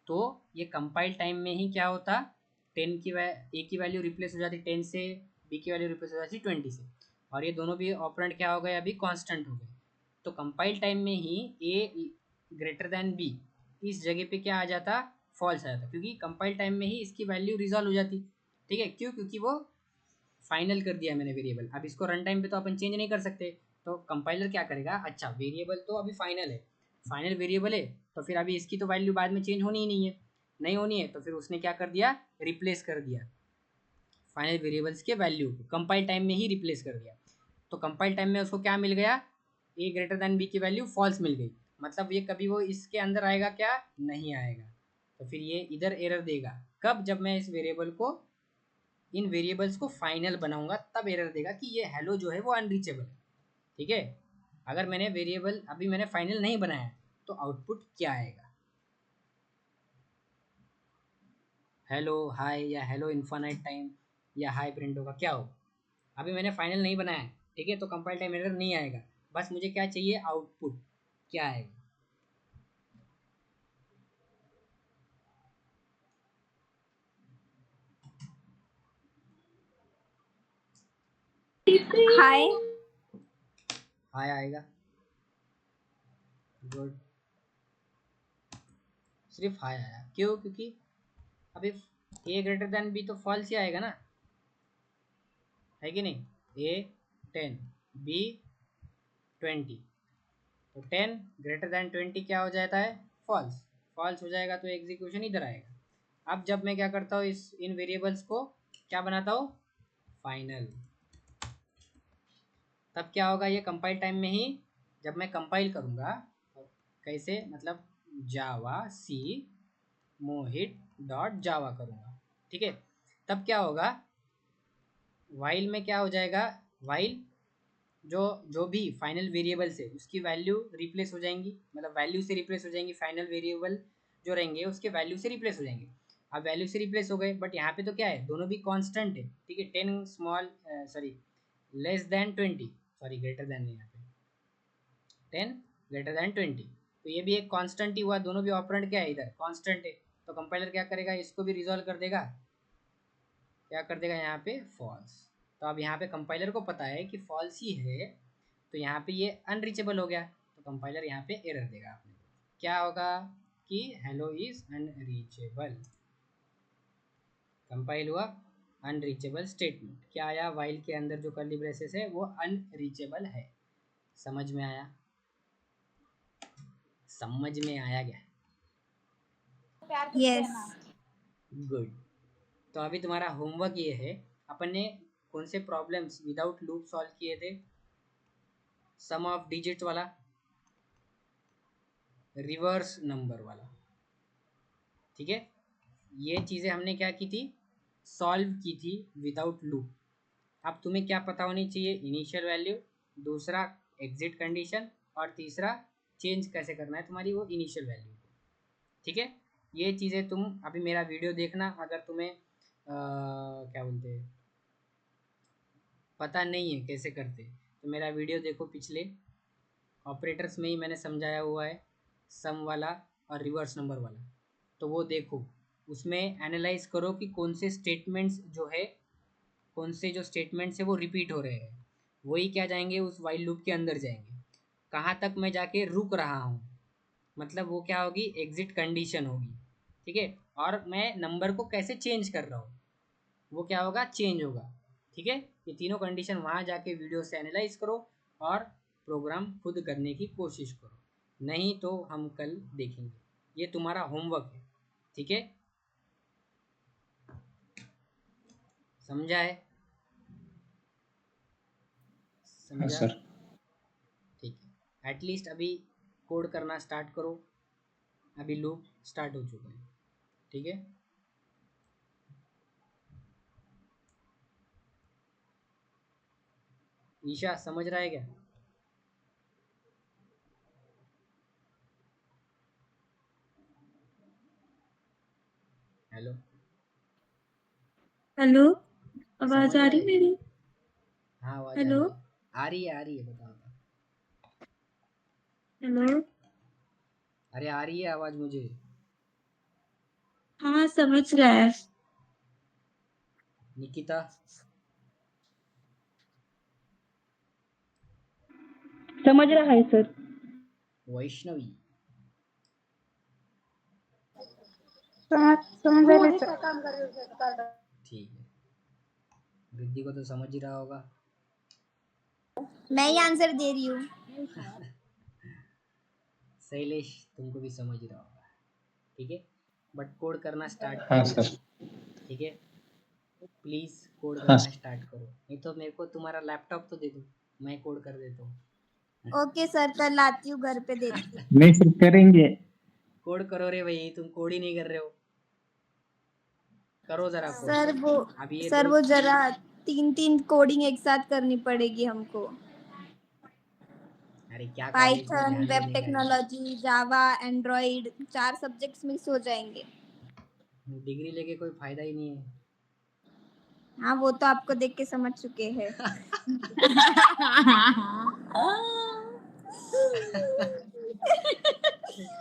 तो ये कंपाइल टाइम में ही क्या होता, 10 की ए की वैल्यू रिप्लेस हो जाती 10 से, बी की वैल्यू रिप्लेस हो जाती 20 से, और ये दोनों भी ऑपरेंड क्या हो गए, अभी कांस्टेंट हो गए। तो कंपाइल टाइम में ही ए ग्रेटर देन बी इस जगह पे क्या आ जाता, फॉल्स आ जाता, क्योंकि कंपाइल टाइम में ही इसकी वैल्यू रिजॉल्व हो जाती। ठीक है, क्यों, क्योंकि वो फाइनल कर दिया मैंने वेरिएबल, अब इसको रन टाइम पे तो अपन चेंज नहीं कर सकते, तो कंपाइलर क्या करेगा, अच्छा वेरिएबल तो अभी फाइनल है, फाइनल वेरिएबल है, तो फिर अभी इसकी तो वैल्यू बाद में चेंज होनी ही नहीं है, नहीं होनी है, तो फिर उसने क्या कर दिया, रिप्लेस कर दिया फाइनल वेरिएबल्स के वैल्यू को, कंपाइल टाइम में ही रिप्लेस कर दिया। तो कंपाइल टाइम में उसको क्या मिल गया, ए ग्रेटर देन बी की वैल्यू फॉल्स मिल गई, मतलब ये कभी वो इसके अंदर आएगा क्या, नहीं आएगा, तो फिर ये इधर एरर देगा, कब, जब मैं इस वेरिएबल को, इन वेरिएबल्स को फाइनल बनाऊंगा तब एरर देगा कि ये हेलो जो है वो अनरीचेबल है। ठीक है, अगर मैंने वेरिएबल अभी मैंने फाइनल नहीं बनाया तो आउटपुट क्या आएगा, हेलो हाय या हेलो इन्फानाइट टाइम या हाई प्रिंट होगा, क्या होगा, अभी मैंने फाइनल नहीं बनाया है। ठीक है, तो कंपाइल टाइम एरर नहीं आएगा, बस मुझे क्या चाहिए, आउटपुट क्या आएगा। हाय। हाय आएगा, गुड, सिर्फ हाई आया, क्यों, क्योंकि अभी ए ग्रेटर देन बी तो फॉल्स ही आएगा ना, है कि नहीं, ए 10 बी 20, तो 10 ग्रेटर देन 20 क्या हो जाता है, फॉल्स, फॉल्स हो जाएगा तो एग्जीक्यूशन इधर आएगा। अब जब मैं क्या करता हूँ, इस इन वेरिएबल्स को क्या बनाता हूँ, फाइनल, तब क्या होगा, ये कंपाइल टाइम में ही, जब मैं कंपाइल करूँगा, कैसे, मतलब जावा सी मोहित डॉट जावा करूँगा। ठीक है, तब क्या होगा, वाइल में क्या हो जाएगा, वाइल जो जो भी फाइनल वेरिएबल्स है उसकी वैल्यू रिप्लेस हो जाएंगी, मतलब वैल्यू से रिप्लेस हो जाएंगी, फाइनल वेरिएबल जो रहेंगे उसके वैल्यू से रिप्लेस हो जाएंगे। अब वैल्यू से रिप्लेस हो गए बट यहाँ पे तो क्या है, दोनों भी कांस्टेंट है। ठीक है, 10 small sorry less than 20, sorry greater then यहाँ पे 10 ग्रेटर देन 20, तो ये भी एक कांस्टेंट ही हुआ, दोनों भी ऑपरेंड क्या है इधर कांस्टेंट है, तो कंपाइलर क्या करेगा इसको भी रिजॉल्व कर देगा, क्या कर देगा यहाँ पे फॉल्स। तो अब यहाँ पे कंपाइलर को पता है कि फॉल्स ही है, तो यहाँ पे ये अनरीचेबल हो गया, तो कंपाइलर यहाँ पे एरर देगा आपने, क्या होगा कि हेलो इज अनरीचेबल, कंपाइल हुआ अनरीचेबल स्टेटमेंट, क्या आया वाइल के अंदर जो कर्ली ब्रेसेस है वो अनरीचेबल है। समझ में आया, समझ में आया क्या? Yes good. तो अभी तुम्हारा होमवर्क ये है, अपन ने कौन से प्रॉब्लम्स विदाउट लूप सॉल्व किए थे, सम ऑफ डिजिट वाला, रिवर्स नंबर वाला, ठीक है, ये चीज़ें हमने क्या की थी, सॉल्व की थी विदाउट लूप। अब तुम्हें क्या पता होनी चाहिए, इनिशियल वैल्यू, दूसरा एग्जिट कंडीशन, और तीसरा चेंज कैसे करना है तुम्हारी वो इनिशियल वैल्यू को, ठीक है। ये चीज़ें तुम अभी मेरा वीडियो देखना, अगर तुम्हें क्या बोलते हैं पता नहीं है कैसे करते, तो मेरा वीडियो देखो पिछले, ऑपरेटर्स में ही मैंने समझाया हुआ है सम वाला और रिवर्स नंबर वाला, तो वो देखो, उसमें एनालाइज करो कि कौन से स्टेटमेंट्स जो है, कौन से जो स्टेटमेंट्स है वो रिपीट हो रहे हैं, वही क्या जाएंगे उस वाइल लूप के अंदर जाएंगे, कहाँ तक मैं जाके रुक रहा हूँ, मतलब वो क्या होगी एग्जिट कंडीशन होगी, ठीक है, और मैं नंबर को कैसे चेंज कर रहा हूँ वो क्या होगा चेंज होगा, ठीक है। ये तीनों कंडीशन वहाँ जाके वीडियो से एनालाइज करो और प्रोग्राम खुद करने की कोशिश करो, नहीं तो हम कल देखेंगे, ये तुम्हारा होमवर्क है, ठीक है, समझा है, हाँ समझा, सर। ठीक है। एटलीस्ट अभी कोड करना स्टार्ट करो, अभी लूप स्टार्ट हो चुका है, ठीक है। ईशा समझ रहा है क्या? हेलो, हेलो, आवाज समझ आ रहा रही है? मेरी? हाँ आवाज आ हेलो, रही है, आ रही है, आ रही है, बताओ बताओ। हेलो। अरे आ रही है आवाज मुझे। हाँ, समझ रहा है। निकिता, समझ रहा है सर। वैष्णवी, समझ रहे सर। ठीक है, रिद्धि को तो समझ ही रहा होगा। मैं ही आंसर दे रही हूँ। शैलेश तुमको भी समझ ही रहा होगा, ठीक है, बट कोड करना स्टार्ट हाँ करो, सर। ठीक है, प्लीज़ कोड हाँ करना सर। स्टार्ट करो, नहीं तो मेरे को तुम्हारा लैपटॉप तो दे दो, मैं कोड कर देता हूँ। ओके सर, कल आती हूँ घर पे देती हूँ। नहीं सर, करेंगे। कोड करो रे भाई, तुम कोड ही नहीं कर रहे हो, करो जरा कोड। सर वो अभी ये सर दो, वो जरा 3 कोडिंग एक साथ करनी पड़ेगी हमको। अरे क्या कॉलेज में पाइथन, ध्यान वेब देने का है, टेक्नोलॉजी, जावा, एंड्रॉइड, 4 सब्जेक्ट्स मिस हो जाएंगे। डिग्री लेके कोई फायदा ही नहीं है। हाँ, वो तो आपको देख के समझ चुके हैं।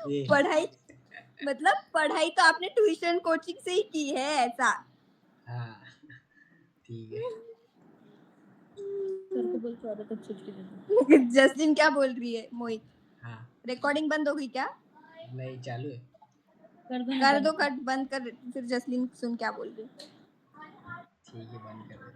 ये पढ़ाई मतलब पढ़ाई तो आपने ट्यूशन कोचिंग से ही की है ऐसा। हाँ ठीक है, सर को बोल सर को छुट्टी दे दो। जस्टिन क्या बोल रही है? मोहित, हाँ रिकॉर्डिंग बंद हो गई क्या? नहीं चालू है, कर दो कट, बंद कर, फिर जस्टिन सुन क्या बोल रही है। ठीक है बंद कर दे।